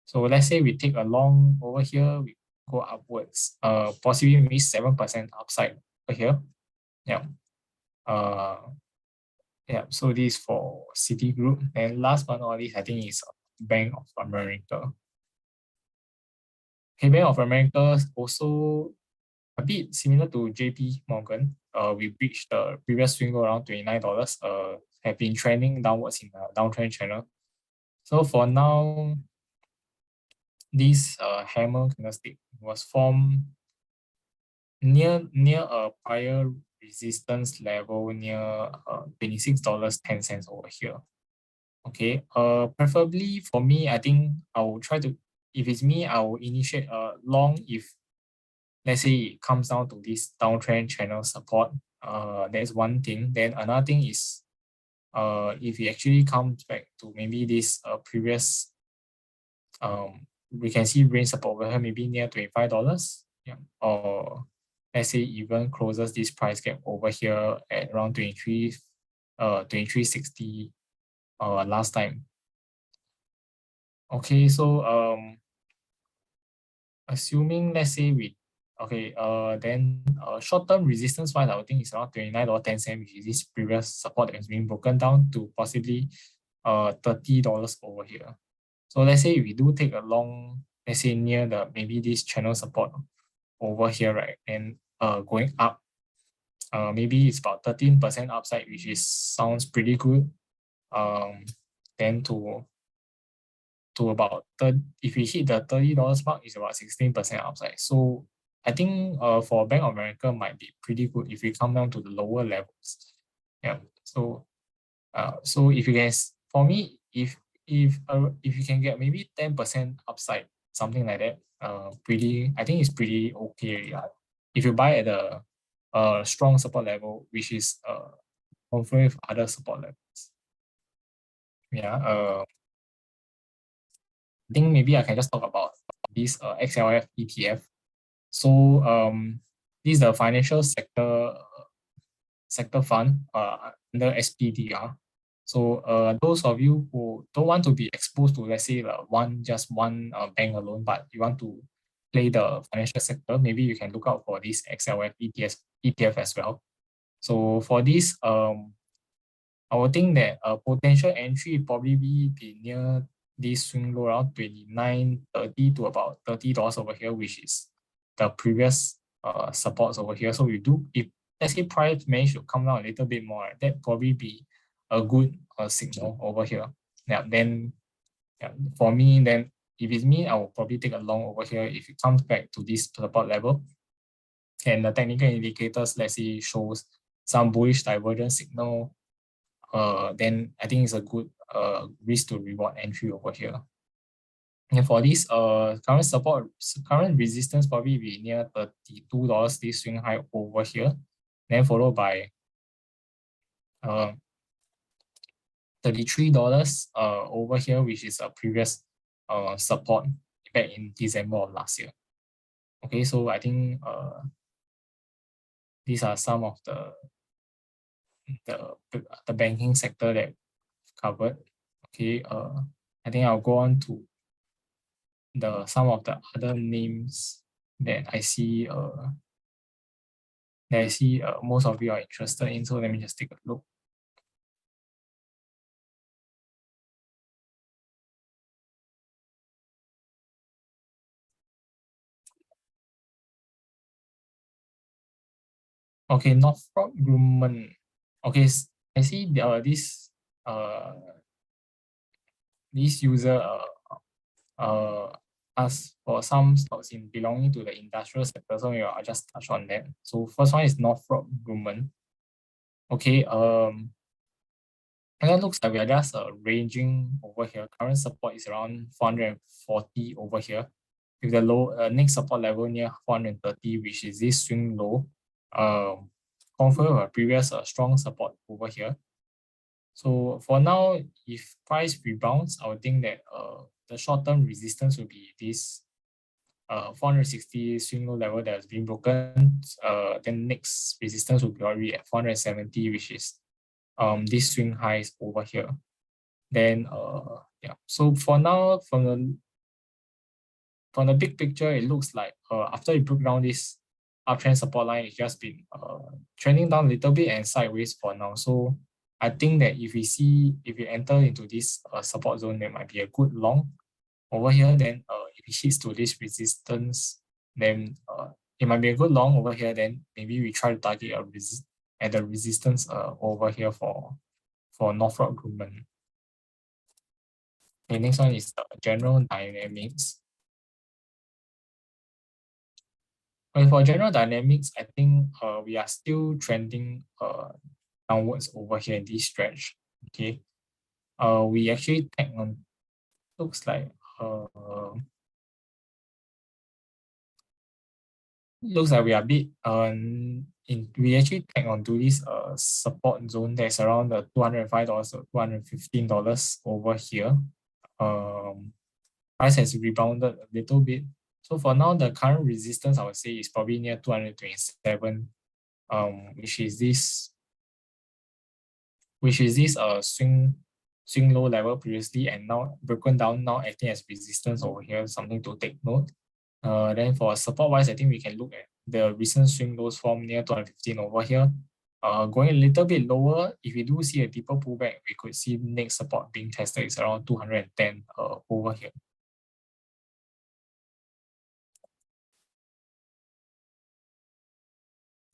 So let's say we take a long over here, we go upwards, possibly maybe 7% upside over here. Yeah. Yeah, so this is for Citigroup. And last but not least, I think is Bank of America. Okay, Bank of America also a bit similar to JP Morgan. We breached the previous swing low around $29, have been trending downwards in the downtrend channel. So for now, this hammer candlestick was formed near a prior resistance level near $26.10 over here. Okay, preferably for me, I think I will try to, if it's me, I will initiate a long if, let's say it comes down to this downtrend channel support. That's one thing. Then another thing is, if it actually comes back to maybe this previous, we can see range support over here, maybe near $25. Yeah, or let's say even closes this price gap over here at around 23.60 last time. Okay, so assuming let's say we then short-term resistance wise, I would think it's around $29.10, which is this previous support that has been broken down to possibly $30 over here. So let's say if we do take a long, let's say near the maybe this channel support over here, right? And going up, maybe it's about 13% upside, which is sounds pretty good. Then to about if we hit the $30 mark, it's about 16% upside. So I think for Bank of America might be pretty good if we come down to the lower levels. Yeah. So so if you guys, for me, if you can get maybe 10% upside, something like that, I think it's pretty okay. Yeah. If you buy at the strong support level, which is confirmed with other support levels. Yeah. I think maybe I can just talk about this XLF ETF. So this is the financial sector fund under SPDR. So those of you who don't want to be exposed to, let's say, just one bank alone, but you want to play the financial sector, maybe you can look out for this XLF ETF as well. So for this, I would think that a potential entry probably be near this swing low around 29.30 to about $30 over here, which is the previous supports over here. So if let's say price manage to come down a little bit more, that probably be a good signal over here. Yeah, then for me, then if it's me, I will probably take a long over here if it comes back to this support level. And the technical indicators, let's say, shows some bullish divergence signal, then I think it's a good risk to reward entry over here. And for this current resistance probably be near $32, this swing high over here, then followed by $33 over here, which is a previous support back in December of last year. Okay, so I think these are some of the banking sector that I've covered. Okay, I think I'll go on to some of the other names that I see that I see most of you are interested in. So let me just take a look. Okay, Northrop Grumman. Okay, I see this user asked for some stocks in belonging to the industrial sector. So I'll just touch on that. So first one is Northrop Grumman. Okay, and that looks like we are just ranging over here. Current support is around 440 over here, with the low next support level near 430, which is this swing low. Confirm a previous strong support over here. So for now, if price rebounds, I would think that the short-term resistance will be this 460 swing low level that has been broken. Then next resistance will be already at 470, which is this swing highs over here. Then yeah. So for now, from the big picture, it looks like after it broke down this uptrend support line, it's just been trending down a little bit and sideways for now. So I think that if we enter into this support zone, there might be a good long over here. Then if it hits to this resistance, then it might be a good long over here. Then maybe we try to target at the resistance over here for Northrop Grumman. Okay, next one is general dynamics. Okay, for general dynamics, I think we are still trending downwards over here in this stretch. Okay, we actually tag on. Looks like we are a bit we actually tag onto this support zone that's around the $205 or $215 over here. Price has rebounded a little bit. So for now, the current resistance I would say is probably near 227, which is this swing low level previously and now broken down, now acting as resistance over here, something to take note. Then for support wise, I think we can look at the recent swing lows form near 215 over here. Going a little bit lower, if we do see a deeper pullback, we could see next support being tested is around 210 over here.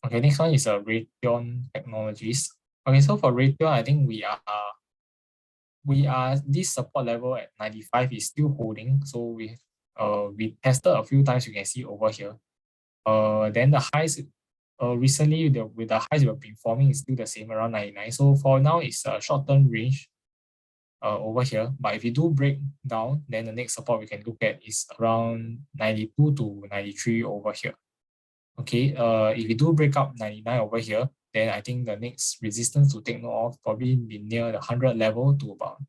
Okay, next one is Raytheon Technologies. Okay, so for Raytheon, I think we are this support level at 95 is still holding. So we tested a few times, you can see over here. Then the highs recently with the highs we've been forming is still the same around 99. So for now it's a short-term range over here. But if you do break down, then the next support we can look at is around 92 to 93 over here. Okay, if we do break up 99 over here, then I think the next resistance to take note of probably be near the 100 level to about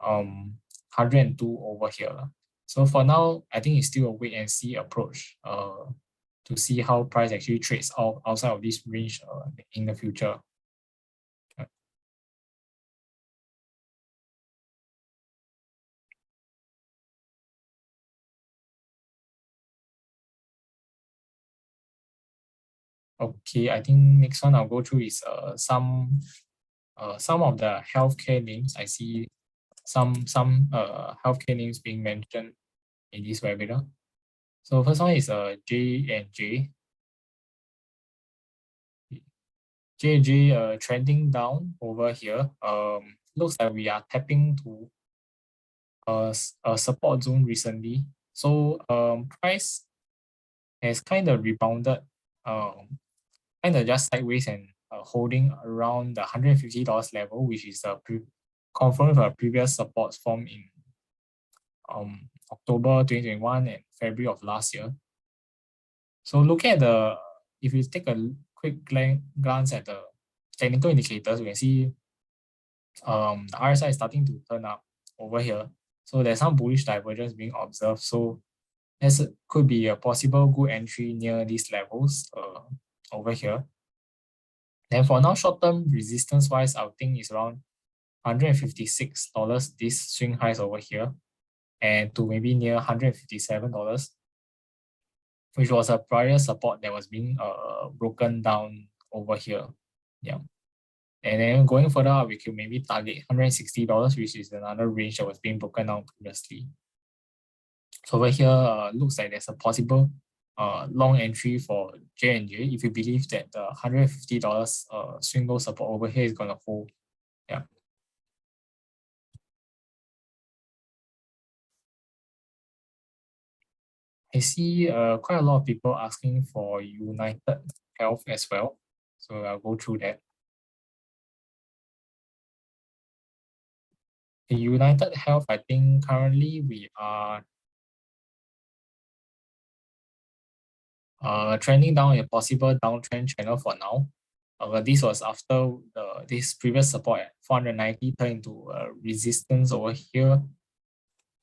102 over here. So for now, I think it's still a wait and see approach to see how price actually trades outside of this range in the future. Okay, I think next one I'll go through is some of the healthcare names. I see some healthcare names being mentioned in this webinar. So first one is J&J. J&J trending down over here. Looks like we are tapping to a support zone recently. So price has kind of rebounded, kind of just sideways and holding around the $150 level, which is confirmed with a previous support formed in October 2021 and February of last year. So looking at if you take a quick glance at the technical indicators, we can see the RSI is starting to turn up over here. So there's some bullish divergence being observed. So this could be a possible good entry near these levels over here. Then for now, short-term resistance wise, I would think is around $156, this swing highs over here, and to maybe near $157. which was a prior support that was being broken down over here. Yeah. And then going further up, we could maybe target $160, which is another range that was being broken down previously. So over here, looks like there's a possible long entry for J&J if you believe that the $150 swing low support over here is going to hold. Yeah. I see quite a lot of people asking for United Health as well. So I'll go through that. The United Health, I think currently we are trending down a possible downtrend channel for now. This was after this previous support at 490 turned into resistance over here.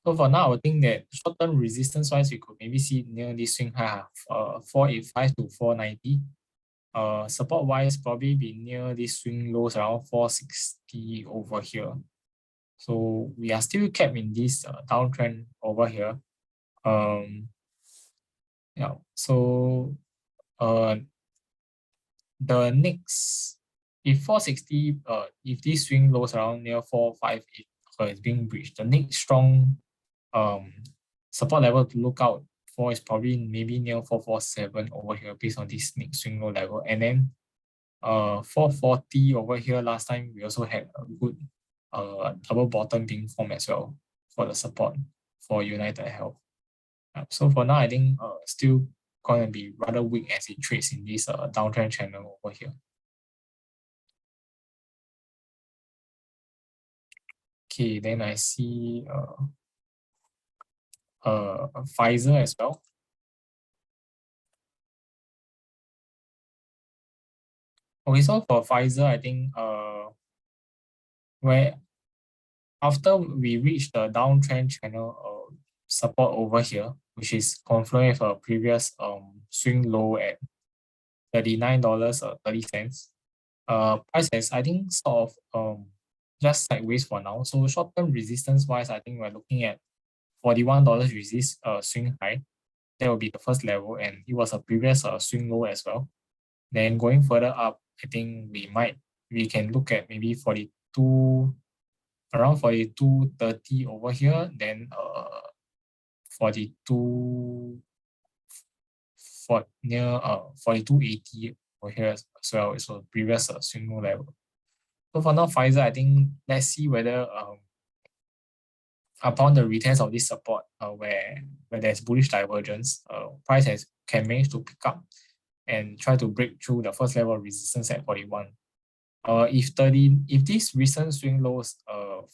So for now, I think that short-term resistance-wise, we could maybe see near this swing high of 485 to 490. Support-wise, probably be near this swing lows around 460 over here. So we are still kept in this downtrend over here. Yeah. So the next, if 460, if this swing lows around near 458 is being breached, the next strong support level to look out for is probably maybe near 447 over here based on this next swing low level. And then 440 over here, last time we also had a good double bottom being formed as well for the support for United Health. So for now, I think still going to be rather weak as it trades in this downtrend channel over here. Okay, then I see Pfizer as well. Okay, so for Pfizer, I think where after we reach the downtrend channel support over here, which is confluent with a previous swing low at $39.30. Price has, I think, sort of just sideways for now. So short-term resistance wise, I think we're looking at $41 resist swing high. That will be the first level, and it was a previous swing low as well. Then going further up, I think we can look at maybe 42, around 42.30 over here, then 42 for near 42.80 over here as well. It's a previous swing low level. So for now, Pfizer, I think let's see whether upon the retest of this support, where there's bullish divergence, price can manage to pick up and try to break through the first level of resistance at 41. If these recent swing lows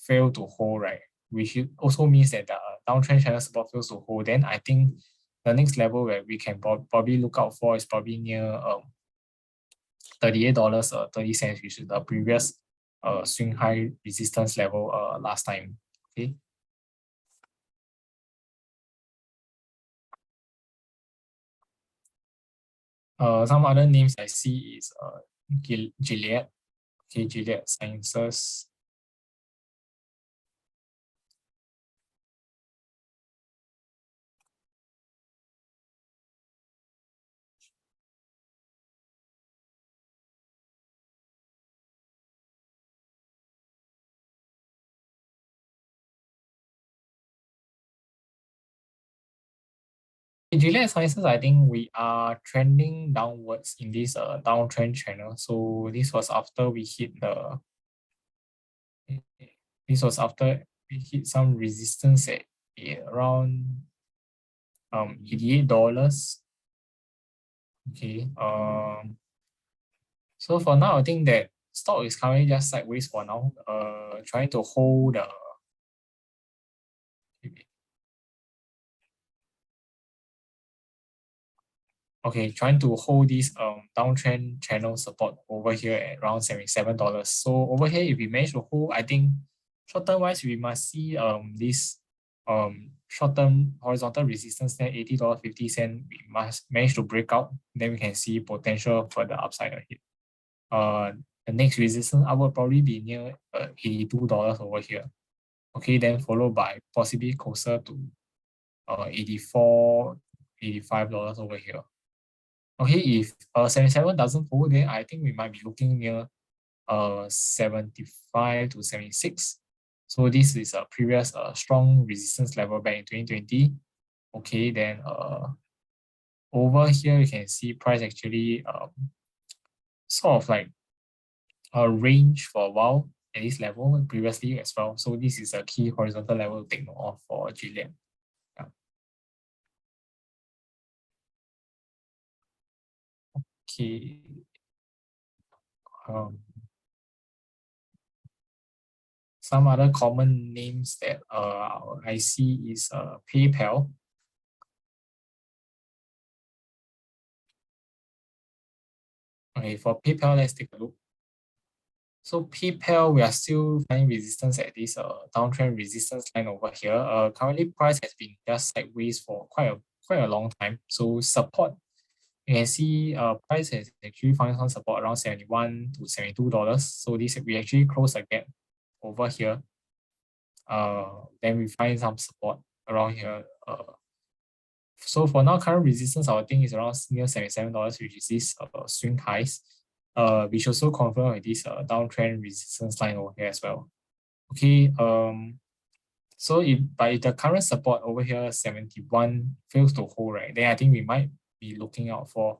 fail to hold, right, which also means that the downtrend channel support fails to hold, then I think the next level where we can probably look out for is probably near $38.30, which is the previous swing high resistance level last time. Okay. Some other names I see is Gilead. Okay, Gilead Sciences. Gilead Sciences, I think we are trending downwards in this downtrend channel. So this was after we hit some resistance at around $88. Okay. So for now, I think that stock is currently just sideways for now. Trying to hold the trying to hold this downtrend channel support over here at around $77. So over here, if we manage to hold, I think short-term wise, we must see this short-term horizontal resistance there, $80.50. We must manage to break out. Then we can see potential for the upside ahead. The next resistance I will probably be near $82 over here. Okay, then followed by possibly closer to 84, $85 over here. Okay, if 77 doesn't hold, then I think we might be looking near 75 to 76. So this is a previous strong resistance level back in 2020. Okay, then over here you can see price actually sort of like a range for a while at this level previously as well. So this is a key horizontal level to take note of for Gillian. Yeah. Okay. Some other common names that I see is PayPal. Okay, for PayPal, let's take a look. So PayPal, we are still finding resistance at this downtrend resistance line over here. Currently, price has been just sideways for quite a long time. So support, you can see price has actually found some support around $71 to $72. So this we actually close a gap over here. Then we find some support around here. So for now, current resistance, I think is around near $77, which is this swing highs. Which also confirm with this downtrend resistance line over here as well. Okay, so if by the current support over here 71 fails to hold, right, then I think we might be looking out for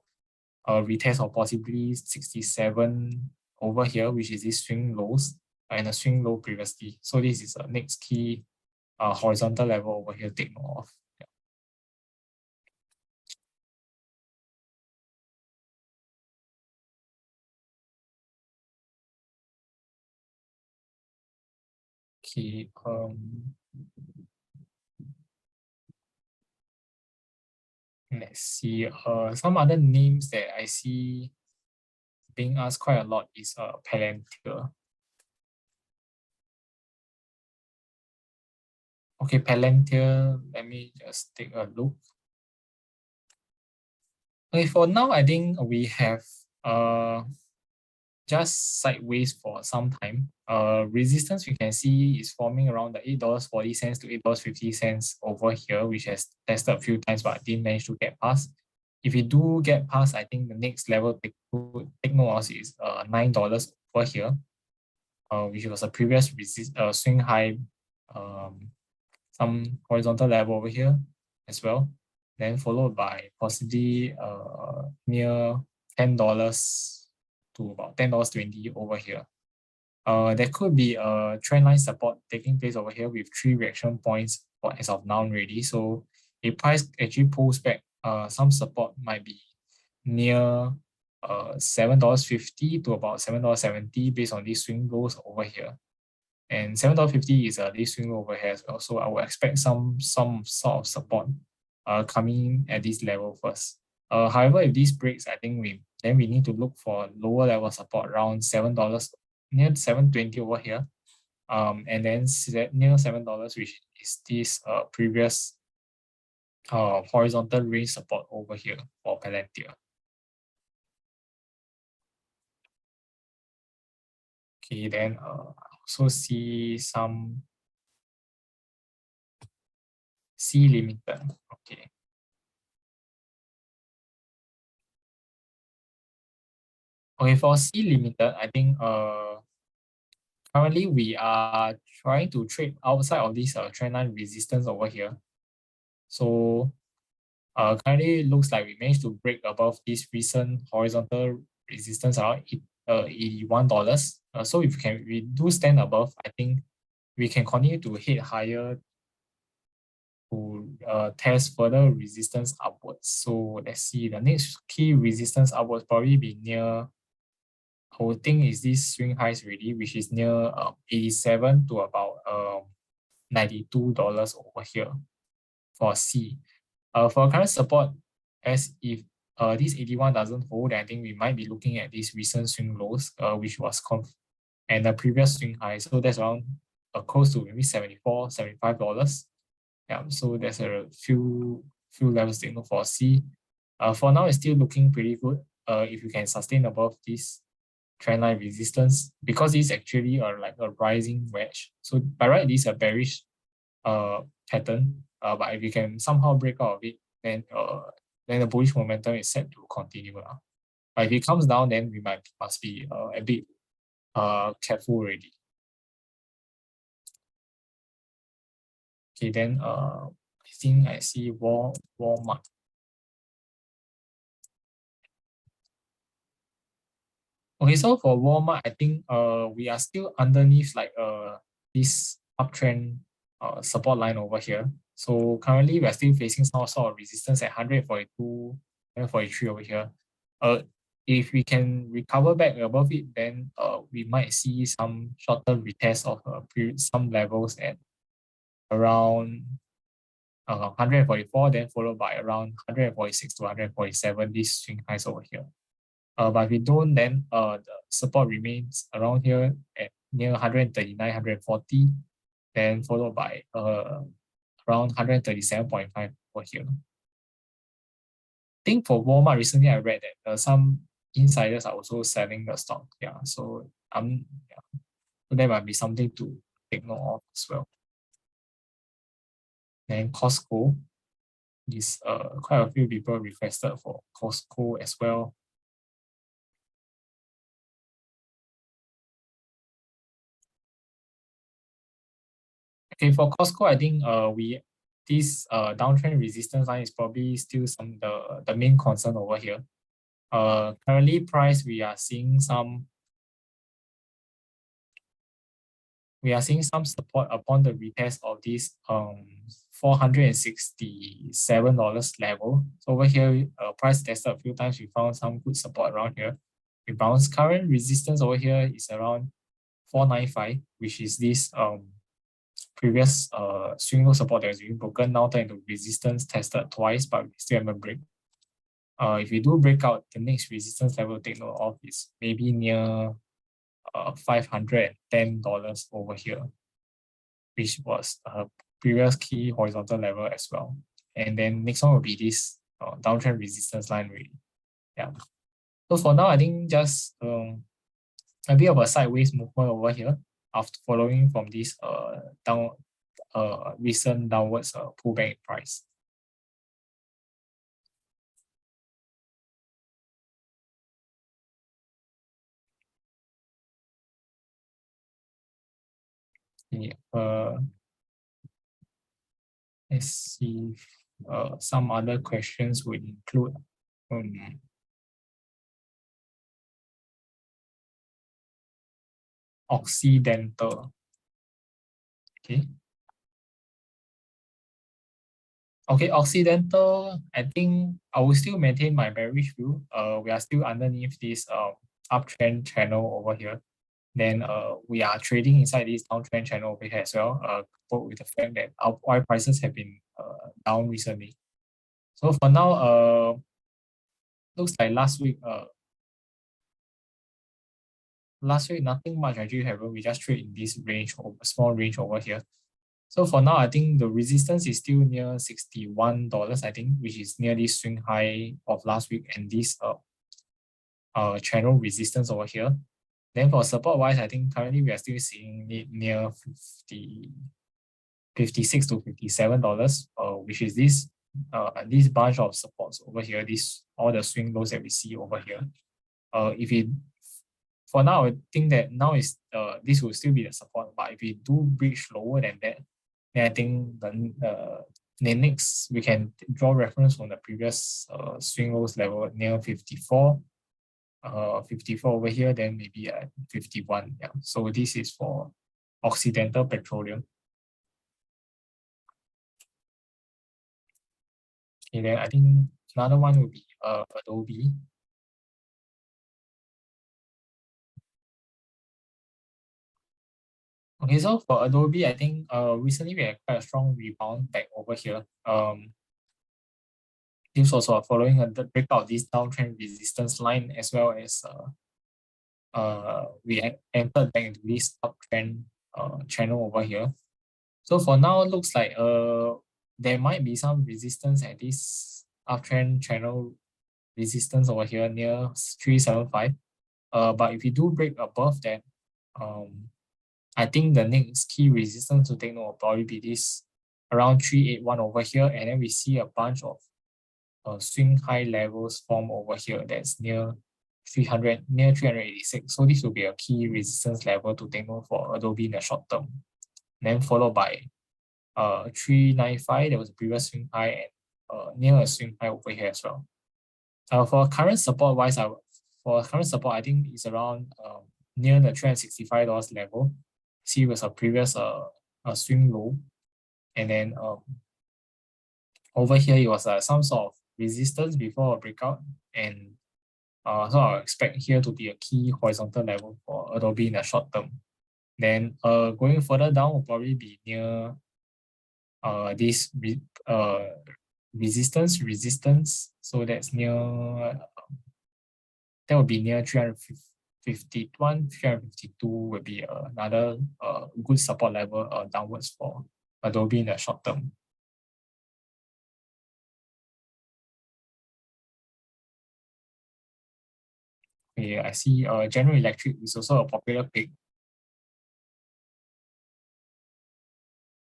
a retest of possibly 67 over here, which is this swing lows and a swing low previously. So this is the next key horizontal level over here, take note of. Yeah. Okay, let's see. Some other names that I see being asked quite a lot is Palantir. Okay, Palantir, let me just take a look. Okay, for now, I think we have just sideways for some time. Resistance we can see is forming around the $8.40 to $8.50 over here, which has tested a few times but didn't manage to get past. If we do get past, I think the next level take note of is $9 over here, which was a previous swing high, some horizontal level over here as well. Then followed by possibly near $10 to about $10.20 over here. There could be a trend line support taking place over here with 3 reaction points for as of now already. So if price actually pulls back, some support might be near $7.50 to about $7.70 based on these swing lows over here. And $7.50 is this swing over here as well. So I would expect some sort of support coming at this level first. However, if this breaks, I think we need to look for lower level support around $7, near $7.20 over here. And then near $7, which is this previous horizontal range support over here for Palantir. Okay, then also see some C limited. Okay. Okay, for C limited, I think currently we are trying to trade outside of this trend line resistance over here. So currently it looks like we managed to break above this recent horizontal resistance around $81. So if we do stand above, I think we can continue to hit higher to test further resistance upwards. So let's see, the next key resistance upwards probably be near, I would think is this swing highs already, which is near 87 to about $92 over here for C. For current support, as if this 81 doesn't hold, I think we might be looking at these recent swing lows, which was and the previous swing high. So that's around close to maybe $74, $75. Yeah, so there's a few levels to look for C. For now, it's still looking pretty good. If you can sustain above this trend line resistance, because it's actually like a rising wedge. So by right, this is a bearish pattern. But if you can somehow break out of it, then the bullish momentum is set to continue. But if it comes down, then we must be a bit careful already. Okay, then I think I see Walmart. Okay, so for Walmart, I think we are still underneath like this uptrend support line over here. So currently we are still facing some sort of resistance at 142, 143 over here. If we can recover back above it, then we might see some short-term retest of some levels at around 144, then followed by around 146 to 147, these swing highs over here. But if we don't, then the support remains around here at near 139, 140, then followed by around 137.5 over here. I think for Walmart recently I read that some insiders are also selling the stock. Yeah, so so that might be something to take note of as well. Then Costco, this quite a few people requested for Costco as well. Okay, for Costco, I think this downtrend resistance line is probably still the main concern over here. Currently price we are seeing some support upon the retest of this $467 level. So over here, price tested a few times, we found some good support around here. We bounced. Current resistance over here is around 495, which is this previous swing low support that has been broken, now turned into resistance, tested twice, but we still haven't break. If we do break out, the next resistance level to take note of is maybe near $510 over here, which was a previous key horizontal level as well. And then next one will be this downtrend resistance line really. Yeah. So for now, I think just a bit of a sideways movement over here after following from this recent downwards pullback in price. Yeah, let's see if some other questions would include Occidental. Okay. Okay, Occidental, I think I will still maintain my bearish view. We are still underneath this uptrend channel over here. Then we are trading inside this downtrend channel over here as well, coupled with the fact that our oil prices have been down recently. So for now, looks like last week nothing much actually happened. We just trade in this range, small range over here. So for now, I think the resistance is still near $61, I think, which is near this swing high of last week and this channel resistance over here. Then for support wise, I think currently we are still seeing it near $56 to $57, which is this bunch of supports over here, all the swing lows that we see over here. For now, I think that now is this will still be the support, but if we do breach lower than that, then I think the next we can draw reference from the previous swing lows level near 54. 54 over here, then maybe at 51. Yeah. So this is for Occidental Petroleum. Okay, then I think another one will be Adobe. Okay, so for Adobe, I think recently we had quite a strong rebound back over here. This also following the breakout of this downtrend resistance line, as well as we entered back into this uptrend channel over here. So for now, it looks like there might be some resistance at this uptrend channel resistance over here near 375. But if you do break above that, I think the next key resistance to take note will probably be this around 381 over here, and then we see a bunch of swing high levels form over here that's near 386. So this will be a key resistance level to take note for Adobe in the short term. Then followed by 395, there was a previous swing high, and near a swing high over here as well. For current support wise, I think it's around near the $365 level. See, was a previous swing low, and then over here it was some sort of resistance before a breakout, and so I expect here to be a key horizontal level for Adobe in the short term. Then going further down will probably be near this resistance. So that's near that will be near 351, 352 would be another good support level downwards for Adobe in the short term. Okay, I see General Electric is also a popular pick.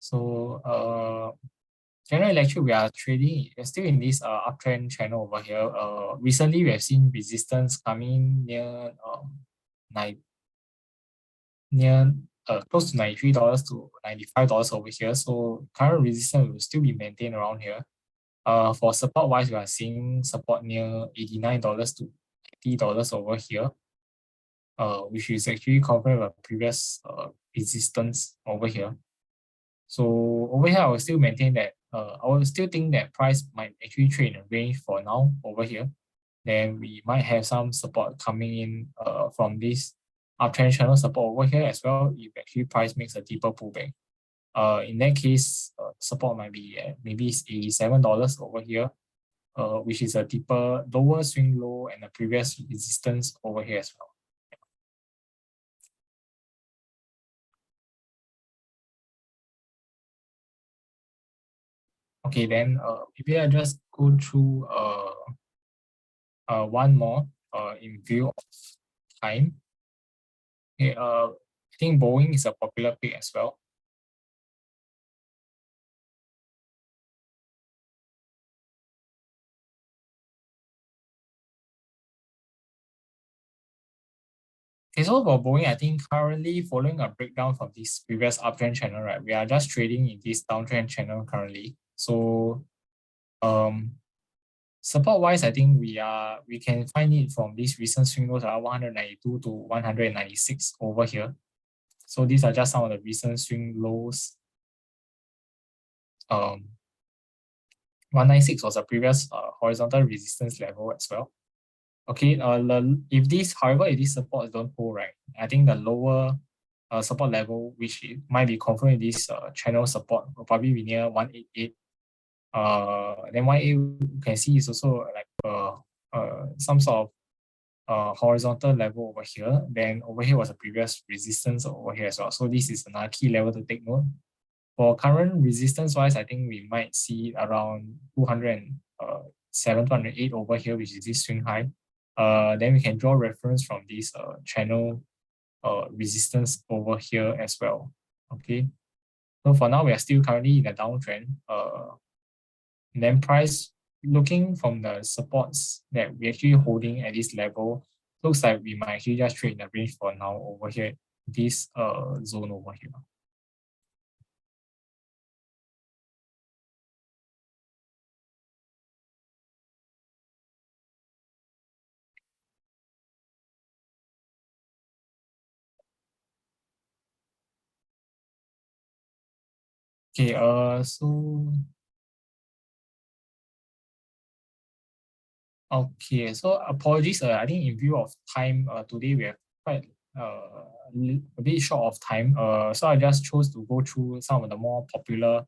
So General Electric, we are trading, we're still in this uptrend channel over here. Recently, we have seen resistance coming near close to $93 to $95 over here. So current resistance will still be maintained around here. For support wise, we are seeing support near $89 to $80 over here, which is actually confirmed with previous resistance over here. So over here, I will still maintain that I will still think that price might actually trade in a range for now over here. Then we might have some support coming in from this uptrend channel support over here as well if actually price makes a deeper pullback. In that case, support might be at maybe $87 over here, which is a deeper, lower swing low and a previous resistance over here as well. Okay, then maybe I just go through one more in view of time. Okay, I think Boeing is a popular pick as well. Okay, so for Boeing, I think currently following a breakdown from this previous uptrend channel, right? We are just trading in this downtrend channel currently. So support wise, I think we can find it from these recent swing lows are 192 to 196 over here. So these are just some of the recent swing lows. 196 was a previous horizontal resistance level as well. Okay, if this supports don't hold, right, I think the lower support level, which it might be confirmed in this channel support, will probably be near 188. Then 188 you can see is also like some sort of horizontal level over here. Then over here was a previous resistance over here as well. So this is another key level to take note. For current resistance wise, I think we might see around 207, 208 over here, which is this swing high. Then we can draw reference from this channel resistance over here as well. Okay. So for now, we are still currently in a downtrend. And then price, looking from the supports that we're actually holding at this level, looks like we might actually just trade in the range for now over here, this zone over here. Okay, so apologies. I think in view of time, today we have quite a bit short of time. So I just chose to go through some of the more popular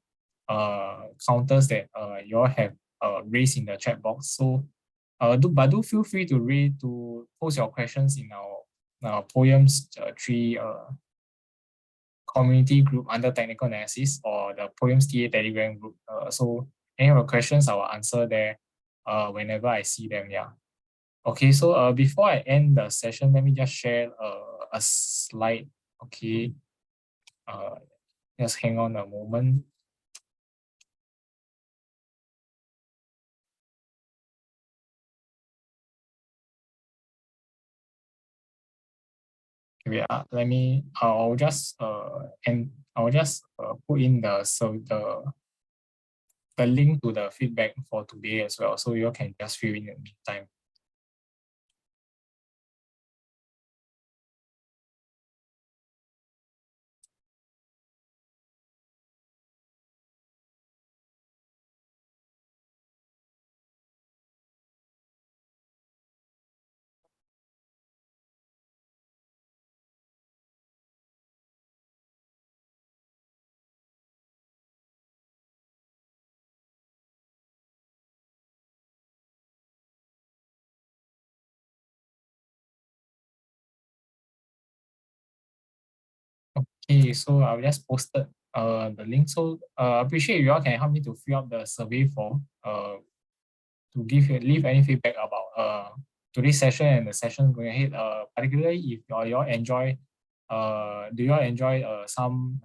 counters that you all have raised in the chat box. So do feel free to post your questions in our Poems 3 community group under technical analysis or the Poems TA Telegram group. So any of your questions I will answer there whenever I see them. Yeah. Okay, so before I end the session, let me just share a slide. Okay. Just hang on a moment. Yeah, I'll just put in the link to the feedback for today as well, so you can just fill in the meantime. Okay, so I'll just posted the link. So appreciate you all can help me to fill up the survey form to leave any feedback about today's session and the session going ahead. Particularly if you all enjoy do you all enjoy some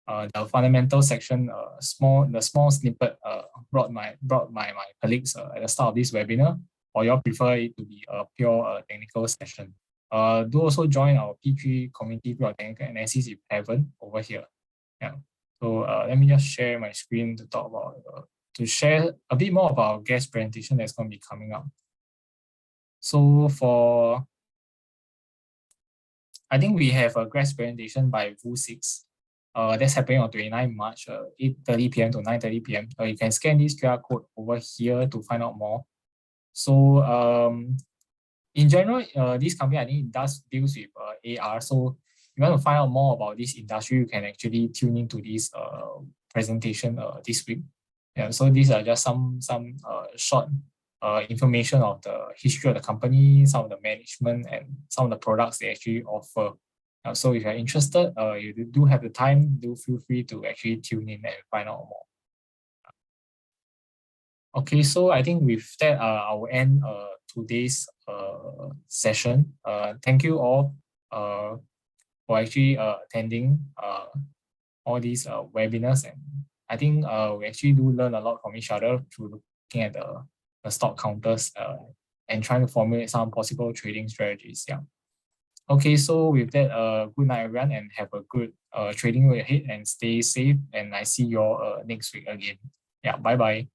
the fundamental section, the small snippet brought my colleagues at the start of this webinar, or you all prefer it to be a pure technical session. Do also join our P3 community group of technical analysis if you haven't over here. Yeah. So let me just share my screen to talk about to share a bit more about our guest presentation that's going to be coming up. So I think we have a guest presentation by Vu6. That's happening on 29 March, 8:30 p.m. to 9:30 p.m. You can scan this QR code over here to find out more. So in general, this company, I think it deals with AR. So if you want to find out more about this industry, you can actually tune into this presentation this week. Yeah, so these are just some short information of the history of the company, some of the management, and some of the products they actually offer. So if you're interested, you do have the time, do feel free to actually tune in and find out more. Okay, so I think with that, I'll end today's session. Thank you all for actually attending all these webinars, and I think we actually do learn a lot from each other through looking at the stock counters and trying to formulate some possible trading strategies. Yeah. Okay, so with that, good night everyone, and have a good trading week ahead, and stay safe, and I see you all next week again. Yeah, bye bye.